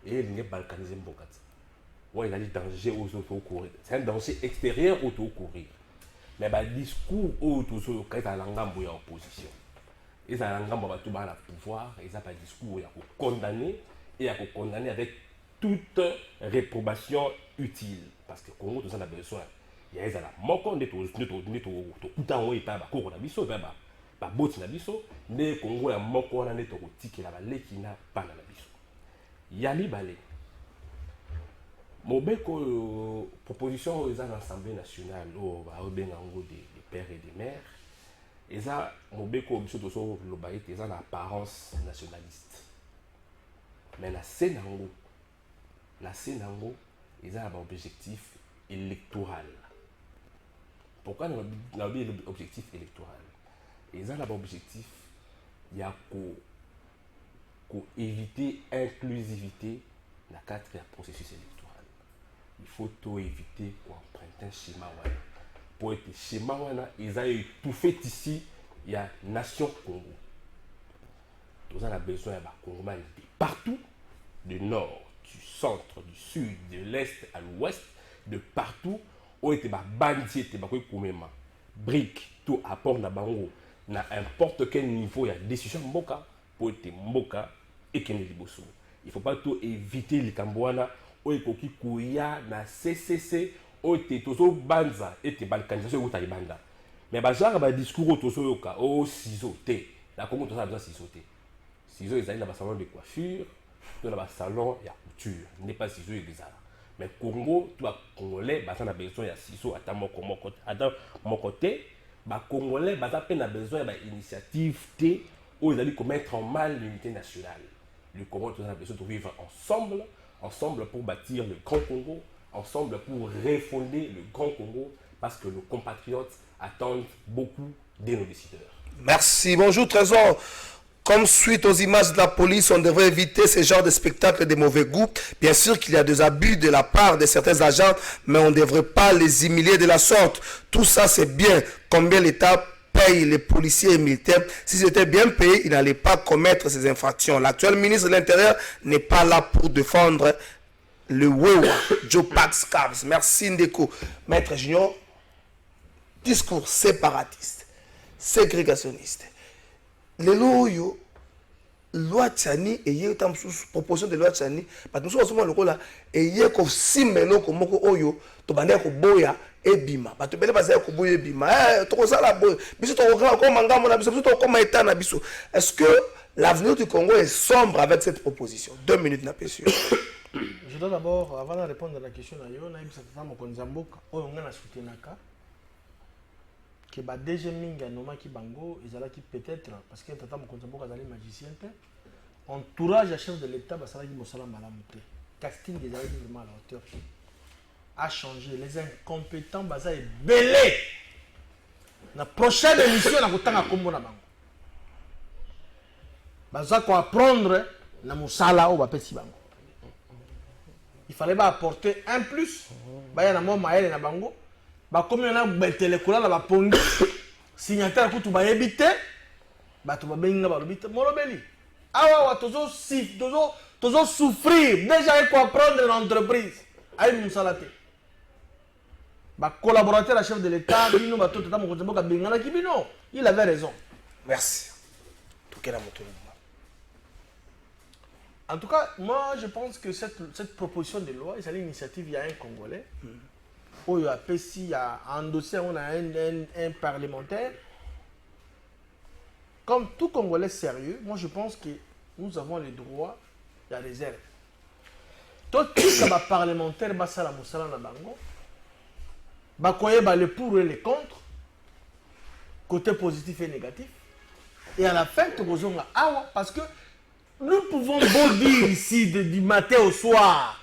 et il n'est balkanisé mbokati. Ouais, il a dit danger aux autres courir. C'est un danger extérieur aux courir. mais ba discours au toujours quand à l'angambo ya opposition et ça l'angambo ba tout ba la pouvoir et ça pas discours ya ko condamner et à condamner avec toute réprobation utile parce que Congo tout ça a besoin il y a ezala moko nde to kutango et pas ba ko na biso ba boti na biso nde Congo ya moko wana nde to kotikela ba leki na pana na biso ya mibale mobeko proposition aux l'Assemblée nationale au Bengango des pères et des mères et ça mobeko biso to so lobaïte ils ont l'apparence nationaliste mais la Sénango ils ont un objectif électoral. Pourquoi nous avons l'objectif électoral? Ils ont un objectif il y a pour éviter l'inclusivité dans le cadre du processus électoral. Il faut tout éviter pour emprunter un schéma. Pour être schéma, ils ont tout fait ici, il y a nation Congo. Nous avons besoin de Congo partout, du nord, du centre, du sud, de l'est à l'ouest, de partout, où était bandit, était brique, tout apport na bango, na n'importe quel niveau, il y a décision mboka pour être mboka et qu'il liboso. Il faut pas tout éviter les Cambouana, où il kouya na CCC, où était tout banza et te balkanisation ou taïbanda. Mais bazar ba discours tout ça yoka, oh ciseaux té, la Congo tout ça besoin ciseaux té. Ciseaux ils allaient dans le salon de coiffure, dans le salon il y a couture, n'est pas ciseaux exact. Mais Congo, toi Congolais, bah ça a besoin de ciseaux à mon côté, bah Congolais, bah ça a besoin d'initiative T où ils allaient mettre en mal l'unité nationale. Le Congo, tout ça a besoin de vivre ensemble pour bâtir le Grand Congo, ensemble pour refonder le Grand Congo, parce que nos compatriotes attendent beaucoup de nos décideurs. Merci. Bonjour Trésor. Comme suite aux images de la police, on devrait éviter ce genre de spectacle de mauvais goût. Bien sûr qu'il y a des abus de la part de certains agents, mais on ne devrait pas les humilier de la sorte. Tout ça, c'est bien. Combien l'État paye les policiers et militaires? S'ils étaient bien payés, ils n'allaient pas commettre ces infractions. L'actuel ministre de l'Intérieur n'est pas là pour défendre le Wewa, Joe Pax Cabs. Merci Ndeko. Maître Junior, discours séparatiste, ségrégationniste. Les loyaux, loi Tchani et hier tam sous proposition de loi Tchani, parce que nous sommes le là et hier comme si melo comme oyo to bande ko boya e bima, ba to bele ba ko boya e bima, to ko sala boya, biso to ko ko manga mona biso to ko ma état na biso. Est-ce que l'avenir du Congo est sombre avec cette proposition? 2 minutes na pesio. Je dois d'abord, avant de répondre à la question, on a soutenu que DG Minga Nomaki Bango, ils allaient peut-être, parce que Tata Mokonzamboka est magicien, entourage à chef de l'État, casting des alliés vraiment à la hauteur, a changé. Les incompétents, Baza est belé. La prochaine émission, on a un combo na Bango. Baza quoi apprendre, na Moussala ou Bapesi Bango. Il fallait apporter un plus. Baya na mo maele na Bango. Bah comme on a betele kola la pongi signataire kutu ba ebité ba to ba benga ba lobité molobeli awa tozo souffrir déjà il faut apprendre l'entreprise ay musalate ba collaborateur à chef de l'état bino ba to tata mo ka benga na kibino il avait raison. Merci. En tout cas, moi je pense que cette proposition de loi, c'est l'initiative il y a un Congolais. Il y a endossé on a un parlementaire. Comme tout Congolais sérieux, moi je pense que nous avons les droits de la réserve. Tout ce parlementaire, ça la moussala na bango. Le pour et le contre, côté positif et négatif. Et à la fin, parce que nous pouvons beau dire ici du matin au soir.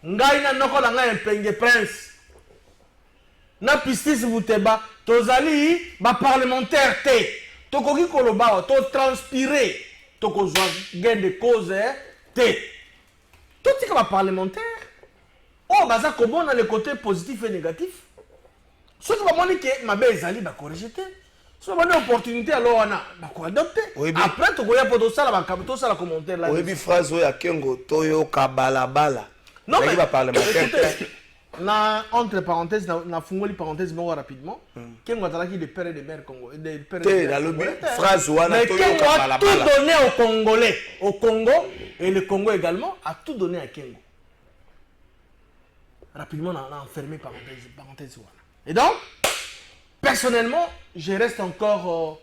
Ngaina noko na un penge prince. Na pistis Bouteba, tozali ba parlementaire te. Tokoki koloba, to transpirer, toko gain de cause te. Tout ce que parlementaire. Oh, baza kobo na le côté positif et négatif. Ce que va moni que ma bezali ba corriger te. Ce que va opportunité alors on a ba ko adopter. Après to goya poto sala ba kapito sala commentaire là. Oui, phrase ya Kengo toyo kabalabala. Non mais parlementaire. entre parenthèses, na fungoli parenthèse moko rapidement. Kengo azalaki de père et de mère congolais, de père et de T'es mère dans le congolais. phrase wana Mais to Kengo yoka a balabala. tout donné aux Congolais, au Congo, et le Congo également a tout donné à Kengo. Rapidement, on a enfermé parenthèse wana. Et donc, personnellement, je reste encore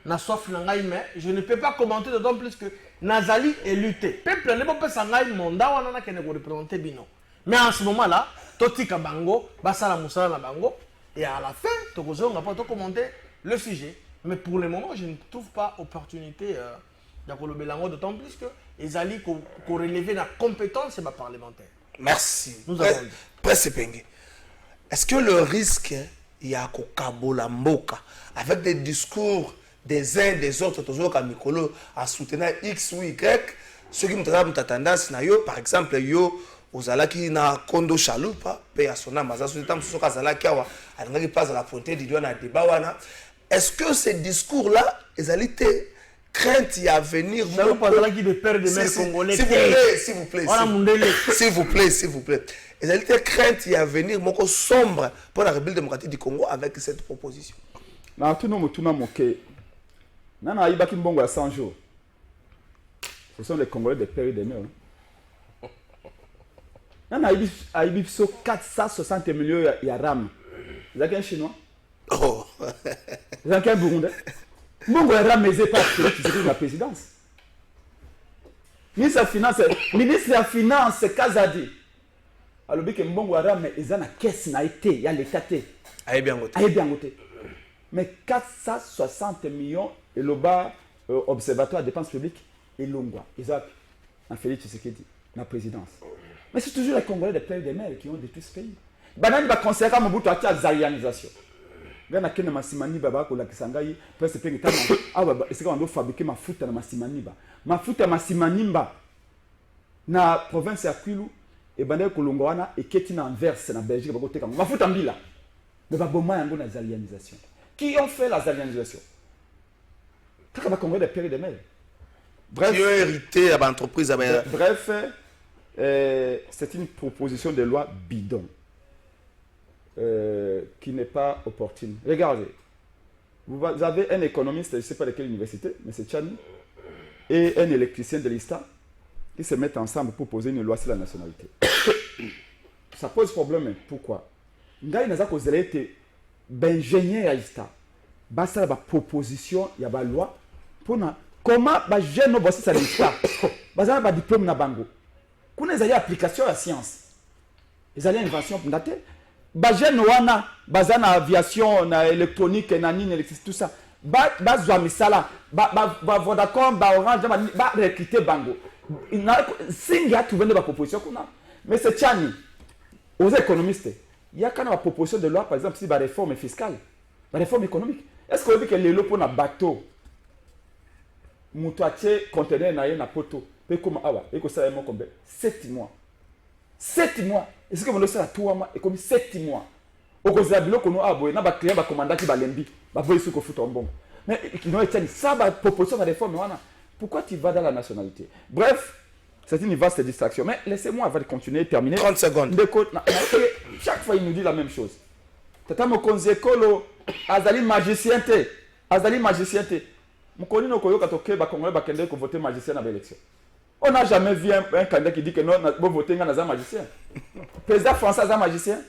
na soif na ngai, mais je ne peux pas commenter d'autant plus que Nazali est lutté. Peuple ne peut pas s'engager mandat wana na kene ko représenter bino. Mais en ce moment-là, Totika Bango, Basala Moussala na Bango, et à la fin, Tokozo n'a pas commenté le sujet. Mais pour le moment, je ne trouve pas opportunité de Belango, d'autant plus que Ezali ko relever la compétence et ma parlementaire. Merci. Nous avons dit. Presse Pengue. Est-ce que le risque, il y a Kokabola Mboka, avec des discours des uns des autres, toujours comme Mikolo, à soutenir X ou Y, ceux qui ont tendance, par exemple, yo, ozalaki na kondo chalupa pe ya sona mazasu tam soka zalaki awa alingaki pas à la frontière d'Idio na débat wana. Est-ce que ces discours là ezalité crainte y à venir chalupa zalaki de père de mère congolais s'il vous plaît ezalité crainte y à venir moko sombre pour la République démocratique du Congo avec cette proposition. Na tuno mutuna moke nana ayibaki mbongo ya 100 jours. Ce sont les Congolais de père et de mère. Non, il y a 460 millions de RAM. Vous avez un Chinois? Oh. Vous avez un Burundais? Mon RAM n'est pas la présidence. Ministre de la Finance, Kazadi. Alors, que mon RAM est dans la caisse, il y a l'État. Aïe bien goûté. Mais 460 millions, et le bas observatoire de dépenses publiques, et l'Ongwa. Ils ont Félix Tshisekedi, la présidence. Mais c'est toujours les Congolais des pères et des mères qui ont détruit ce pays. Banani va considérer comme Mobutu à zaïanisation. Gana kena masimani baba ko la kisangai presque pengi tama ah baba c'est quand on doit fabriquer mafuta na masimani ba mafuta masimanimba na province ya Kwilu et bande ko longwana et keti na Anvers na Belgique ba ko teka mafuta mbila mais ba boma yango na zaïanisation. Qui ont fait la zaïanisation? Taka ba Congolais des pères et des mères. Bref, qui ont hérité à l'entreprise. Bref, c'est une proposition de loi bidon qui n'est pas opportune. Regardez, vous avez un économiste, je ne sais pas de quelle université, mais c'est Tchani, et un électricien de l'ISTA qui se mettent ensemble pour poser une loi sur la nationalité. Ça pose problème. Pourquoi? Ngai naza kozela été ingénieur à l'ISTA. Basta la proposition, il y a une loi pour comment les jeunes ont bossé sur l'ISTA. Ils ont un diplôme na bango. Quand ils ont application à la science, ils ont une invention pour dater. Les jeunes ont une aviation, na électronique, na nine, électricité, tout ça. Ils ont mis ça là. Vodacom, Orange, ils ont recruté bango. Si il y a trouvé une proposition, mais c'est Tchani, aux économistes, il y a quand même une proposition de loi, par exemple, si la réforme fiscale, la réforme économique. Est-ce qu'on veut que les lots pour un bateau, Moutouaché, conteneur, na poto, et comme awa, et que ça est mon combien 7 mois. 7 mois. Est-ce que vous le savez à 3 mois et comme 7 mois. Au cause de la bilo qu'on a aboué, n'a pas créé un commandant qui va l'embi, va voir ce qu'on fout en bon. Mais qui n'ont été ça, la proposition de réforme, pourquoi tu vas dans la nationalité? Bref, c'est une vaste distraction. Mais laissez-moi avant de continuer et terminer. 30 secondes. Chaque fois, il nous dit la même chose. Tata Mokonzi Ekolo, Azali magicien. Azali magicien. Mokoni no koyo katoke ba Congolais ba kende ko voter magicien dans l'élection. On n'a jamais vu un candidat qui dit que non, on voter un magicien. Le président français est un magicien.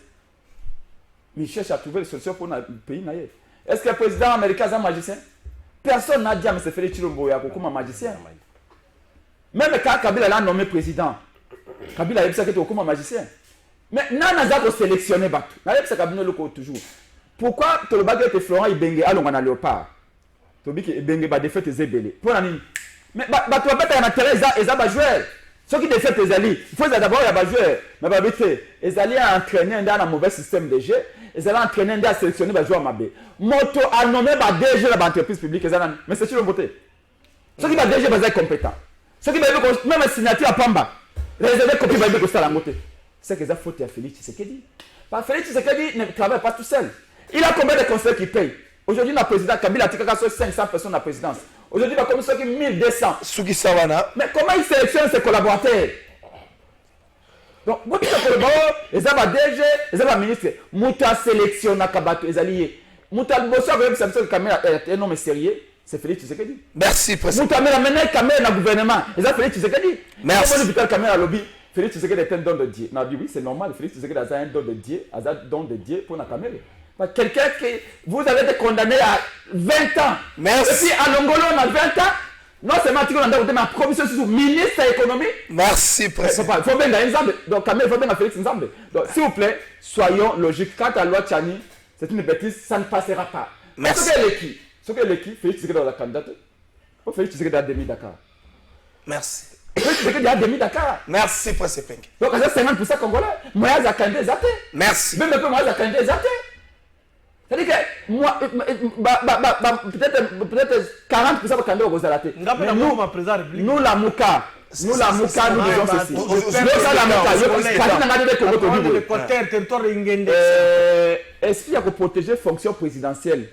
Mais il cherche à trouver des solutions pour le pays. Est-ce que le président américain est un magicien? Personne n'a dit à M. Félix Tshilombo comme un magicien. Même quand Kabila l'a nommé président, Kabila a dit qu'il était comme un magicien. Mais non, on a sélectionné Batou. On a dit que Kabila est toujours. Pourquoi le bagage était Florent Ibenge à l'on léopard? Tobi que Ibenge va défaire tes ébélés. Pour la nuit. Mais tu vas pas un terrain et ça va jouer. Ceux qui défait tes alliés, il faut d'abord y jouer. Mais bah vite, les alliés ont entraîné dans un mauvais système de jeu. Ils allaient entraîner dans sélectionner les joueurs mabé. Moto a nommé ma DG dans l'entreprise publique. Mais c'est sur le côté. Ceux qui va DG va être compétent. Ceux qui va même signature à Pamba. Réserver copie va être à la montée. C'est que ça faute à Félix Tshisekedi. Félix Tshisekedi ne travaille pas tout seul. Il a combien de conseils qui payent? Aujourd'hui, le président Kabila a 500 personnes à la présidence. Aujourd'hui, il va comme ça qui 1200. Sugi Sawana. Mais comment il sélectionne ses collaborateurs? Donc, vous dites que lesaba DG, les aba ministre, muta sélectionne kabato les alliés. Muta bosso avec ça que caméra est un homme sérieux, c'est Félix Tshisekedi. Merci président. Muta mena mena caméra na gouvernement, les a Félix Tshisekedi. Merci. Comment vital caméra lobby, Félix Tshisekedi est un don de Dieu. Na oui, c'est normal, Félix Tshisekedi a un don de Dieu, a un don de Dieu pour la caméra. Quelqu'un qui vous avez été condamné à 20 ans. Merci. Et puis à Longolo on a 20 ans. Non seulement tu as ma commission sur ministre de l'économie. Merci, président. Il faut bien un ensemble. Donc, quand même, il faut bien Félix ensemble. Donc, s'il vous plaît, soyons logiques. Quant à la loi Tchani, c'est une bêtise, ça ne passera pas. Merci. Ce que l'équipe, Félix Tshisekedi dans la candidate. Félix Tshisekedi a demi Dakar. Merci. Félix Tshisekedi a demi Dakar. Merci, président Penge. Donc, c'est 50% congolais. Moi, j'ai candidat zaté. Merci. Même un peu, moi, j'ai candidat zaté. C'est-à-dire que moi, peut-être 40% de candidats au Zalaté. Nous, la Mouka, nous, disons ceci. Est-ce qu'il y a que protéger fonction présidentielle?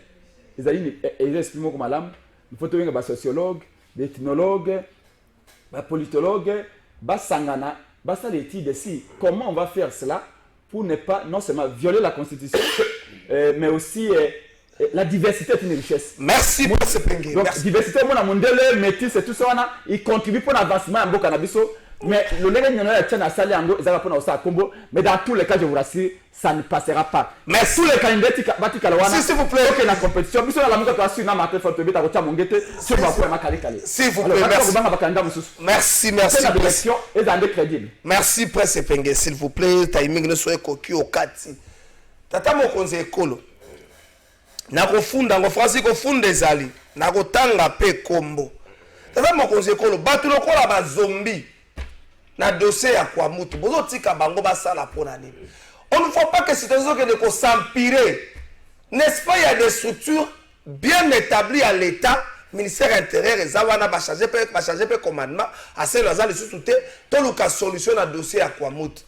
Ils expriment comme madame, il faut trouver des sociologues, des ethnologues, des politologues, des sangana, des études ici. Comment on va faire cela pour ne pas non seulement violer la Constitution, mais aussi la diversité est une richesse. Merci pour ce Penge. Donc, la diversité, métis et tout ça, il contribue pour l'avancement en cannabis. Mais le mais dans tous les cas, je vous rassure, ça ne passera pas. Mais tous les candidats, s'il vous plaît, la compétition, s'il vous plaît, merci. Merci, Presse Penge, s'il vous plaît, timing ne soit cocu au 4. Tata mokonzi ekolo. Nakofunda ngo Francis kofunda ezali. Nakotanga pe kombo. Tata mokonzi ekolo, batu lokola ba zombie. Na dossier ya kwa mutu. Bozo tika bango basala pona nini. On ne faut pas que situation que s'empirer. N'est-ce pas, il y a des structures bien établies à l'État, ministère intérieur, et Zawana va changer le commandement, à ce que les sous-soutés, tout le cas solution à dossier à quoi mutu.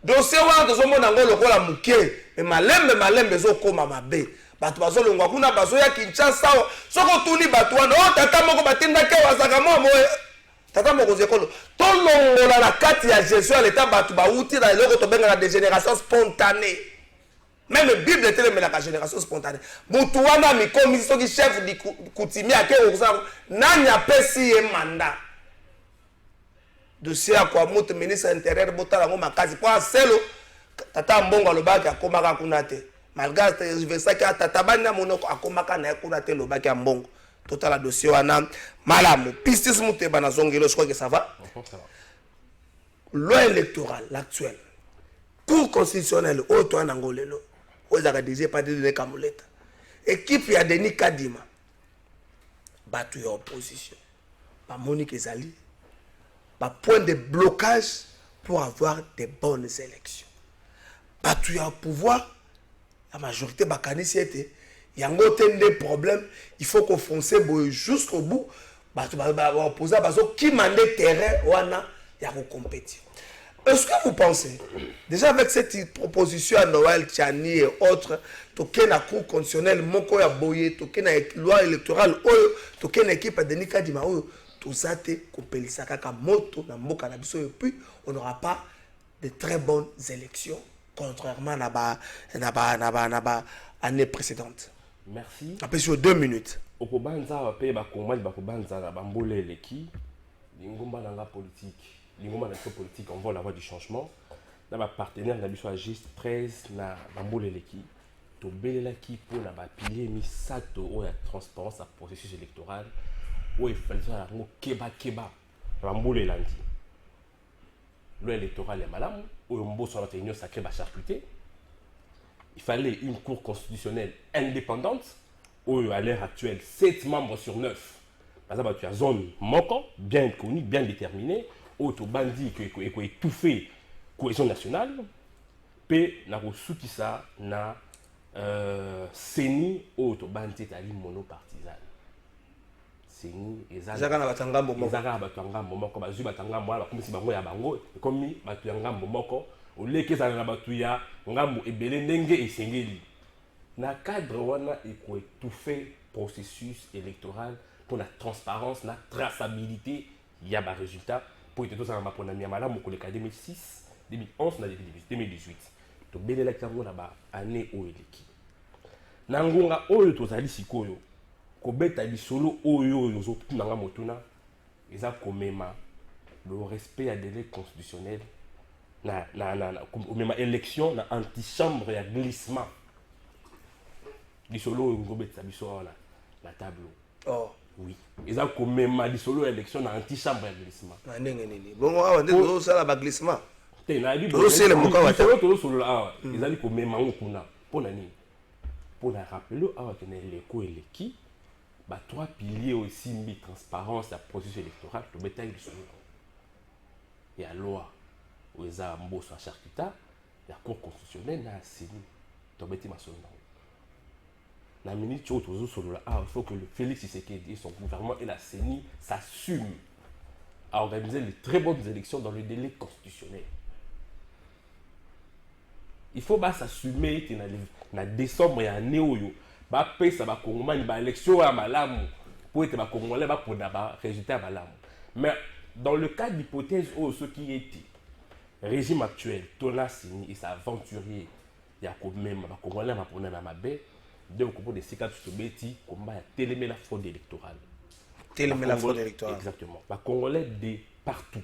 Dossier wana tozomona ngo lokola muke me malembe zokoma mabe bato bazolongwa kuna bazoya Kinshasa soko tuni bato wana tata moko batindaki wazaka momo tata moko zekolo tolongola na kati ya gestion ya l'état bato bauti na eloko tobenga na dégénération spontanée. Même Bible est la génération spontanée. Mutu wana mikomi soki chef di coutumier ake okusana nani apesi ye mandat. Dossier à quoi moto ministre intérieur botala ngo makazi pour selo tata mbongo alobaki akomaka kuna te malgré ça que tata bana monoko akomaka na kuna te lobaki ya mbongo total dossier wana malamu pistis muté bana zongelo je crois que ça va. Loi électorale l'actuelle cour constitutionnelle auto en angolelo ozaka déjà pas de kamuleta équipe ya Denis Kadima batu ya opposition ba Monique Ezali point de blocage pour avoir des bonnes élections. Pas tout à pouvoir, la majorité bakanisi était, il y a des problèmes, il faut qu'on fonce jusqu'au bout. Opposer qui mande terrain, il y a une compétition. Est-ce que vous pensez, déjà avec cette proposition à Noël, Tchani et autres, token la cour constitutionnelle, moko ya boye, token la loi électorale, token équipe de Denis Kadima, tous et puis on n'aura pas de très bonnes élections contrairement à l'année précédente. Merci. Après sur 2 minutes. Okobanza paye ba komali ba kobanza na bambole leki lingomba nanga politique lingomba na politique on va la voie du changement na ba partenaire na biso agis 13 na bambole leki to belelaki pour na ba pilier misato o ya transparence à processus électoral. Oui, il fallait faire un keba ramboule lundi. Loi électorale est malade, ou un beau sur la réunion sacrée va charcuter. Il fallait une cour constitutionnelle indépendante, où à l'heure actuelle, 7 membres sur 9. Par exemple, tu as zone manquant, bien connue, bien déterminée, où tu bandit qui est étouffé cohésion nationale, puis na soutien ça na CENI, où tu bandit tali monopartisan. Ezaka na batangambo moko. Ezaka batangambo moko bazui batangambo ala komisi bango ya bango komi batu ya ngambo moko oleke za na batu ya ngambo ebele ndenge esengeli. Na cadre wana eko étouffer processus électoral pour la transparence, la traçabilité, il y a ba résultat pour être tous en mapona mi malamu ko le 2006, 2011 na 2018 tobelelaki yango na baannée oyo eleki na ngonga oyo tozali sikoyo kobeta lisolo oyo ozotunanga motuna eza komema le respect ya délai constitutionnel komema élection na antichambre ya glissement lisolo oyo ngobeta biso awa na tableau. Oui, eza komema lisolo ya élection na antichambre ya glissement ndenge nini bongo awa nde tozosala baglissement te na yebi tozosala moka wata tozosolola awa ezali komema ngo kuna mpona nini mpona rappele awa ke na eleko eleki ba 3 piliers oyo esimbi transparence ya processus électoral tobetaki lisolo ya loi oyo eza mboso ya charcutat ya cour constitutionnelle na ya seni tobeti masolo nango la minute où il faut que le Félix Tshisekedi et son gouvernement et la CENI s'assument à organiser les très bonnes élections dans le délai constitutionnel. Il faut s'assumer que dans décembre et en néo, ça va Congolais ba élection à malamu pour être Congolais pour d'abord résultat malamu. Mais dans le cas d'hypothèse où ce qui était régime actuel, Tona CENI et sa aventurier, il y a quand même Congolais pour na mabe. Donc, au bout de ces cas, tu te combat à télémer la fraude électorale. Télémer la fraude électorale. Exactement. Les Congolais de partout.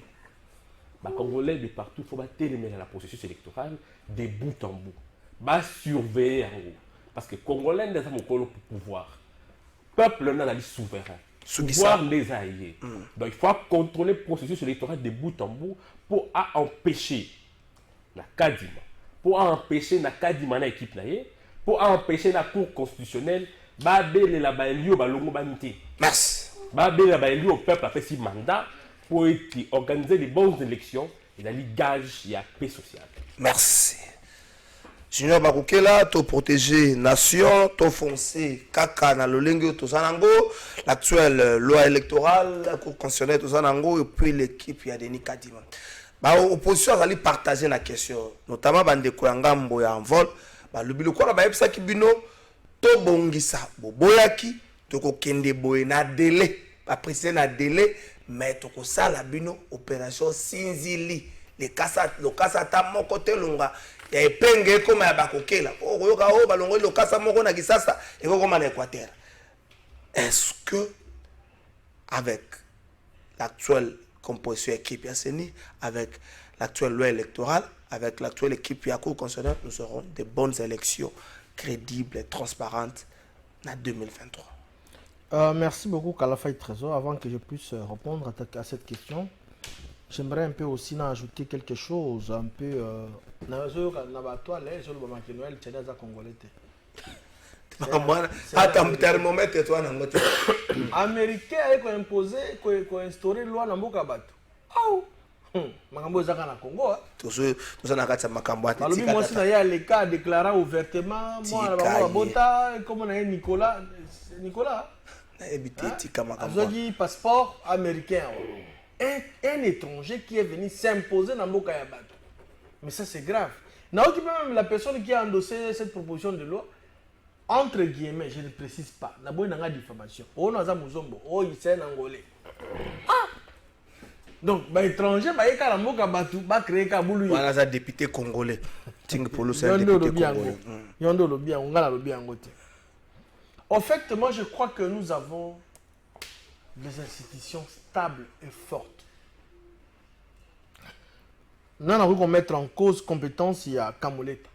Les Congolais de partout, il faut télémer la processus électoral de bout en bout. Va surveiller en gros. Parce que les Congolais ne sont pas pour pouvoir. Le peuple n'a pas souverain. Pouvoir les aïeux. Donc, il faut contrôler le processus électoral de bout en bout pour empêcher la Kadima. Pour empêcher la Kadima dans l'équipe. Pour empêcher la Cour constitutionnelle, Babel la Baelio Balongo Banité. Merci. Babel la Baelio au peuple a fait 6 mandats pour organiser les bonnes élections et la gage et la paix sociale. Merci. Junior Bakukela, to protéger nation, to foncer kaka na lolengo to sanango, l'actuelle loi électorale, la Cour constitutionnelle to sanango et puis l'équipe ya Denis Kadima. Ba opposition a partagé la question, notamment bande ko ngambo ya envol. Le biloko na bayebisa ki bino to bongisa boboyaki to ko kende boye na délai ba préciser na délai mais to ko sala bino opération sinzili le kasa ta moko te longa ya epenge koma ya bakokela o yoka o balongo le kasa moko na kisasa e ko koma na Équateur. Est-ce que avec l'actuelle composition équipe ya CENI avec l'actuelle loi électorale avec l'actuelle équipe Cour constitutionnelle, nous aurons de bonnes élections crédibles et transparentes en 2023. Merci beaucoup Kalafay Trésor. Avant que je puisse répondre à cette question, j'aimerais un peu aussi ajouter quelque chose, un peu Américain a imposé, a instauré loi dans le Bato. Makambo ezaka na Congo tous na kati makambo ati tika moi na ya le cas déclaré ouvertement moi na bota comme na Nicolas na ebité tika makambo azaki passeport américain un étranger qui est venu s'imposer dans mboka ya bato. Mais ça c'est grave. Na oki même la personne qui a endossé cette proposition de loi entre guillemets, je ne précise pas, na boy nanga diffamation. O na za muzombo, o c'est un angolais. Donc, les étrangers, ils créé Kaboulou. Il y a un député congolais. En fait, moi je crois que nous avons des institutions stables et fortes. Nous avons mettre en cause compétence il y a Kamoleta,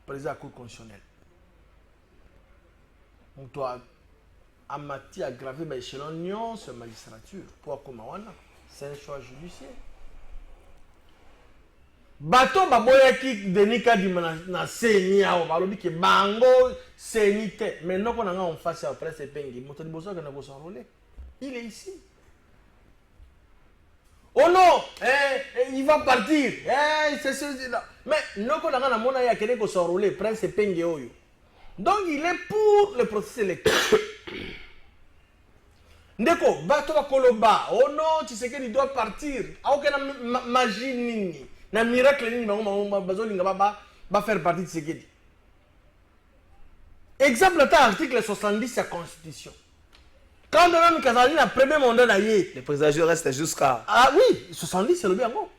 président de la Cour constitutionnelle. On doit amati aggraver l'échelon sur la magistrature pour Komawana. C'est un choix judiciaire. Bato baboyaki Denis Kadima na CENI awo balobi ke bango CENI te. Mais non qu'on a en face à presse pengi. Moto di boso kana boso enrôlé. Il est ici. Oh non, il va partir. Mais non qu'on a na mona ya kene ko s'enrôler presse pengi oyo. Donc il est pour le processus électoral. Ndeko, bato ba koloba, oh non, Tshisekedi doit partir. Aucun magie nini, na miracle nini, ba faire partie de Tshisekedi. Exemple, l'article 70 de la Constitution. Quand on a Kazali, le premier mandat d'ailleurs. Le président reste jusqu'à. Ah oui, 70 c'est le bien mot.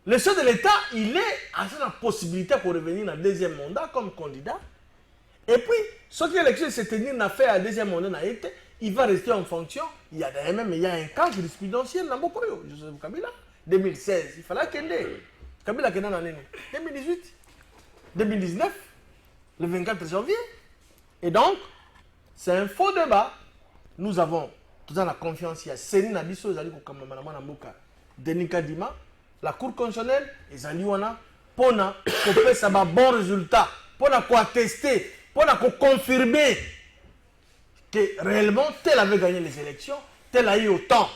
le chef de l'État, il est à la possibilité pour revenir dans le deuxième mandat comme candidat. Et puis, ce qui l'élection se tenir n'a fait à deuxième mandat, il va rester en fonction. Il y a un cas jurisprudentiel dans Bokoyo, Joseph Kabila. 2016, il fallait qu'il y ait Kabila qui est dans l'année 2018, 2019, le 24 janvier. Et donc, c'est un faux débat. Nous avons tout dans la confiance. Il y a Séni Nabiso, Denis Kadima, la Cour constitutionnelle, et Zaliwana, pour que ça un bon résultat, pour attester, pour confirmer que réellement, tel avait gagné les élections, tel a eu autant.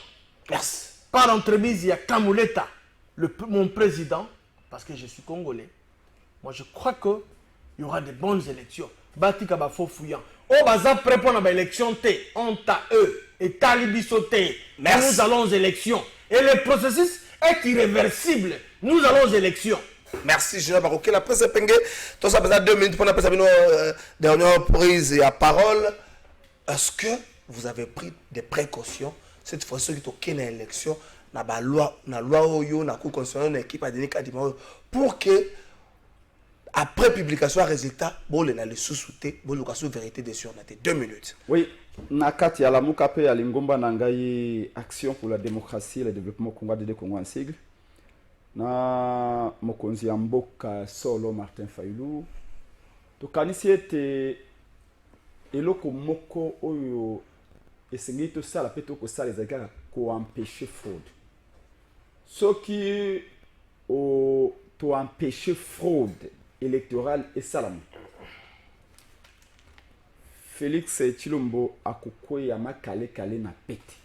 Merci. Par entremise, il y a Kamuleta, mon président, parce que je suis congolais. Moi, je crois qu'il y aura de bonnes élections. Batika Bafo Fouillant. Oh, baza prépare à l'élection T. On t'a eux. Et Talibiso T. Nous allons aux élections. Et le processus est irréversible. Nous allons aux élections. Merci, Général Baroque. La presse est pingée. Tout ça, besoin 2 minutes pour la presse dernière prise et à parole. Est-ce que vous avez pris des précautions cette fois-ci qui est une élection, na loi oyo na cour constitutionnelle na équipe a donné Kadima pour que après publication résultat bon le na le sous-souté bon le vérité des sur 2 minutes. Oui, na kati ya la mukape ya lingomba na ngai action pour la démocratie et le développement congolais de Congo en sigle. Na mokonzi ya mboka solo Martin Fayulu to kanisi ete eloko moko oyo esengi to sala pe to ko sala ezaka ko empêcher fraude. Ce qui o to empêcher fraude électorale et salam. Félix Tshilombo akokoya makale kale na pete.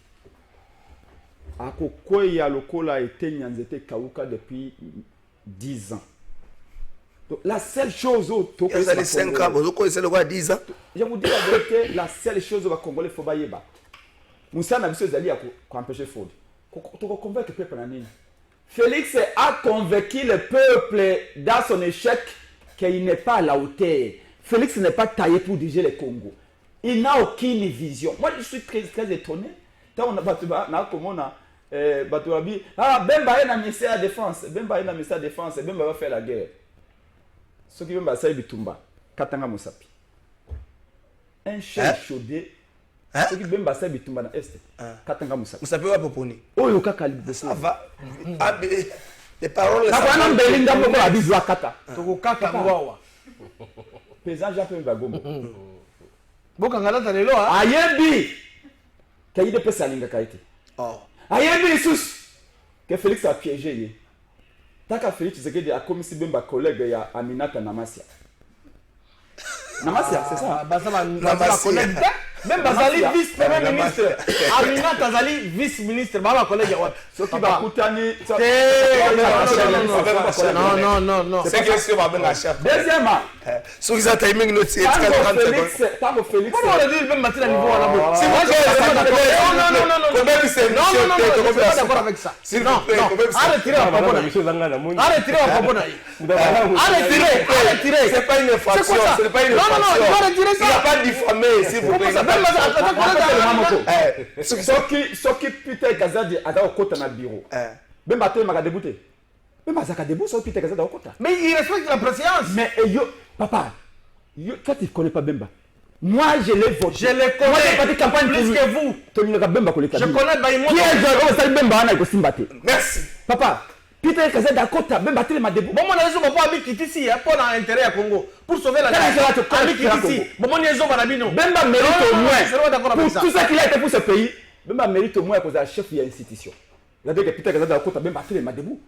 Akokoya lokola ete nyanzete kauka depuis 10 ans. Donc, la seule chose au il y a les 5 ans, vous connaissez le quoi 10 ans. Je vous dis la vérité, la seule chose au Congolais faut bailler. Moussa n'a pas d'aller pour empêcher fraude. Tu convainc le peuple en ligne. Félix a convaincu le peuple dans son échec qu'il n'est pas à la hauteur. Félix n'est pas taillé pour diriger le Congo. Il n'a aucune vision. Moi, je suis très étonné. Quand on a Batouabi, Bemba est dans le ministère de la Défense. Bemba est dans le ministère de la Défense. Bemba va faire la guerre. Ce qui Bemba c'est Bitumba. Katanga Moussapi. Un chef chaudé. Ce qui Bemba c'est Bitumba dans l'Est. Katanga Moussapi. Moussapi va proposer. Oh, il y a un ça va. Les paroles. Ça va. Belinda Moko a dit Kata. Toko Kata Mwawa. Paysan Jean-Pierre Bagombo. Bokangala Talelo. Ayebi. Kaïde de Pessalinga Kaïti. Oh. Ayebi Sous. Que Félix a piégé. Tant que Félix Tshisekedi a commis si Bemba collègue ya Aminata Namasia. Namasia, c'est ça. Namasia collègue. Même Bazali vice-premier ministre. Aminata Zali vice-ministre. Baba collègue ya wapi. Ce qui va coûter non. C'est question va bien chef. Deuxièmement, ceux qui ont timing note c'est 40 secondes. Tant Félix. Comment on dit même matin à niveau à la boue. C'est moi Non. Je suis pas d'accord avec ça. Non. Arrêtez la propos. Arrêtez. C'est pas une infraction, c'est pas une infraction. Non, il n'y a pas diffamé, s'il vous plaît. Ce qui Peter Kazadi a au côté dans le bureau. Même Batel m'a débouté. Même Azaka débouté, ce Peter Kazadi au côté. Mais il respecte la préséance. Mais papa, toi tu ne connais pas Bemba. Moi je l'ai voté. Je le connais. Moi j'ai pas de campagne plus que vous. Je connais Baïmo. Qui est Bemba na Simbate. Merci. Papa, Peter Kazadi à côté, Bemba Batel m'a débouté. Bon, mon avis, on va pas habiter ici pour l'intérêt à Congo. Pour sauver la nation. Bon, mon avis, on va habiter. Bemba mérite au moins. Pour tout ce qu'il a été pour ce pays, Bemba mérite au moins que chef de l'institution. C'est-à-dire que Peter Kazadi à côté, Bemba Batel m'a débouté.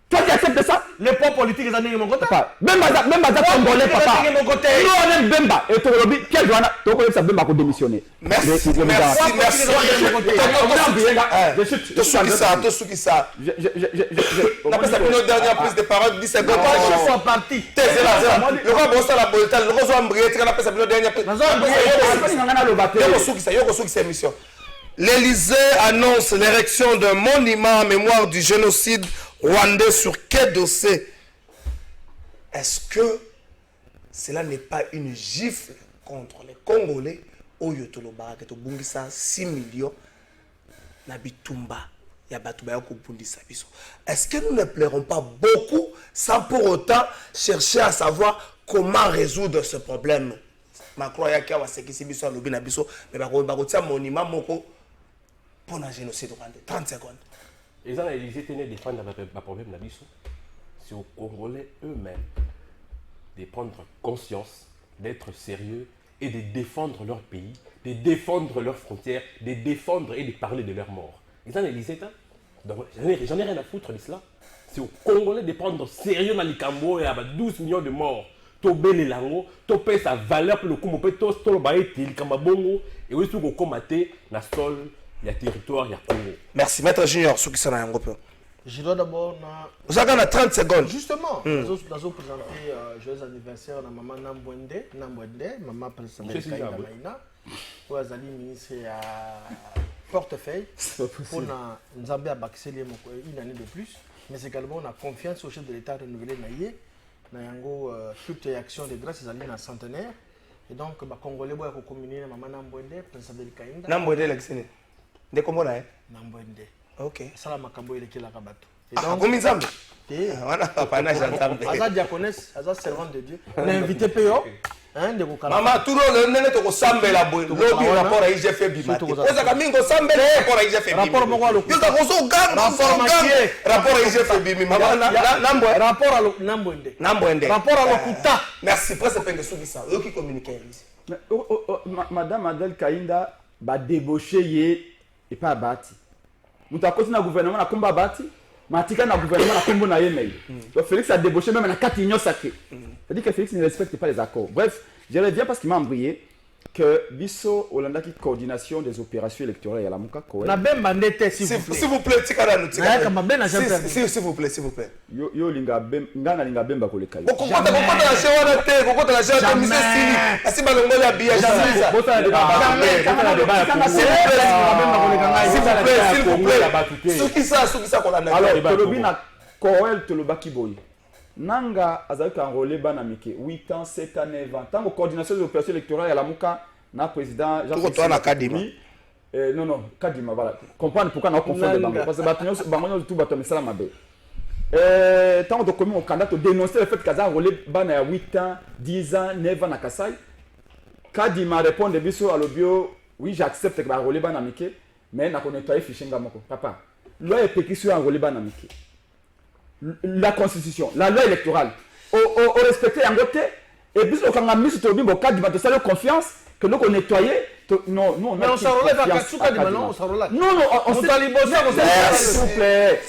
Toi tu acceptes ça? Les poids politiques, ils ont mis mon côté. Bemba congolais, papa. Nous on aime Bemba. Et tu as dit, quel doit ça Bemba pour démissionner. Merci. Tout ce qui ça. On a passé une dernière prise de parole, 10 secondes. Je suis parti. Le roi Bossa la Bolita, le roi Zouambrié, on a passé une dernière prise. L'Élysée annonce l'érection d'un monument en mémoire du génocide rwandais sur quel dossier? Est-ce que cela n'est pas une gifle contre les Congolais au Yotoloba qui est au Bungisa 6 millions na Bitumba il y a Batouba Koubundisa Biso. Est-ce que nous ne plairons pas beaucoup sans pour autant chercher à savoir comment résoudre ce problème? Macron ya kia wa sekisi biso lobi na biso mais ba kotia monument moko pour un génocide rwandais. 30 secondes. Ils ont Élysée tenait défendre le problème na biso. C'est aux Congolais eux-mêmes de prendre conscience, d'être sérieux et de défendre leur pays, de défendre leurs frontières, de défendre et de parler de leur mort. Ils ont Élysée donc j'en ai rien à foutre de cela. C'est aux Congolais de prendre sérieux dans les Cambo et à 12 millions de morts. Tobé les lango, topé sa valeur pour le coup, peut tous tout le bail til Kambabongo et aussi pour combattre la sol, il y a territoire, il y a Congo. Merci maître Junior, ce qui s'en a un peu. Je dois d'abord vous avez 30 secondes. Justement, nous allons présenter joyeux anniversaire à maman Nambwende, maman président de Maïna, pour Azali ministre à portefeuille pour nous avoir accéléré une année de plus, mais également on a confiance au chef de l'État renouvelé Naïe. Nous avons toute action de grâce à la centenaire. Et donc, les Congolais vont communier avec Maman Nambwende, Prince Abel Kainda. Nambwende, l'excellent. De comment là? Nambwende. Ok. Ça, la Makambo, il est qui la rabato. Et donc, combien de temps? On a pas panache ensemble. Aza diaconesse, Aza servant de Dieu. On a invité Péo. Maman, tout le monde est au Sambé la boue. L'autre rapport à IGF Bimati. Vous avez mis au Sambé rapport à IGF Bimati. Rapport à le rapport à IGF Bimati. Rapport à Nambwende. Rapport à l'Okuta. Merci. Presque pas de ça. Eux qui communiquent. Madame Adel Kainda va débaucher et pas bâti. Nous avons continué à gouvernement à combat bâti. Matika na gouvernement na kombo na yemei. Donc Félix a débauché même na 4 unions sacrées. C'est-à-dire que Félix ne respecte pas les accords. Bref, je reviens parce qu'il m'a embrouillé que Bisso Olanda qui coordination des opérations électorales à la Mouka Koé. Na ben bandete s'il vous plaît, tikala nous tikala. S'il vous plaît, s'il vous plaît. Yo linga bem ngana linga bemba ko le kai. Kokota la chewa te, kokota la chewa te mise sili. Asi balongo ya biya jamais. Bota le débat. S'il vous plaît. Soukisa ko la na. Alors, Tolobina Koel Tolobaki Boy. Nanga azalika enrôlé banamike 8 ans, 7 ans, 9 ans. Tant que coordination des opérations électorales à la Mouka, na président Jean-Pierre Kadima. Non, Kadima, voilà. Comprendre pourquoi on confond les banques. Parce que Bango tout bateau, mais ça m'a bé. Tant que commun au candidat dénoncer le fait qu'Aza a enrôlé ban à 8 ans, 10 ans, 9 ans à Kassai. Kadima répond de biso à l'obio, oui, j'accepte que va enrôler banamike, mais n'a qu'on nettoyer fichier ngamoko. Papa, loi est péquissu enrôler banamike. La constitution, la loi électorale, au respecter en côté, et puis on a mis sur le cadre de la confiance que nous on nettoyer. Non, non, mais on s'en relève à Katsuka, on s'en relève. Non, non, on s'en relève. S'il vous plaît.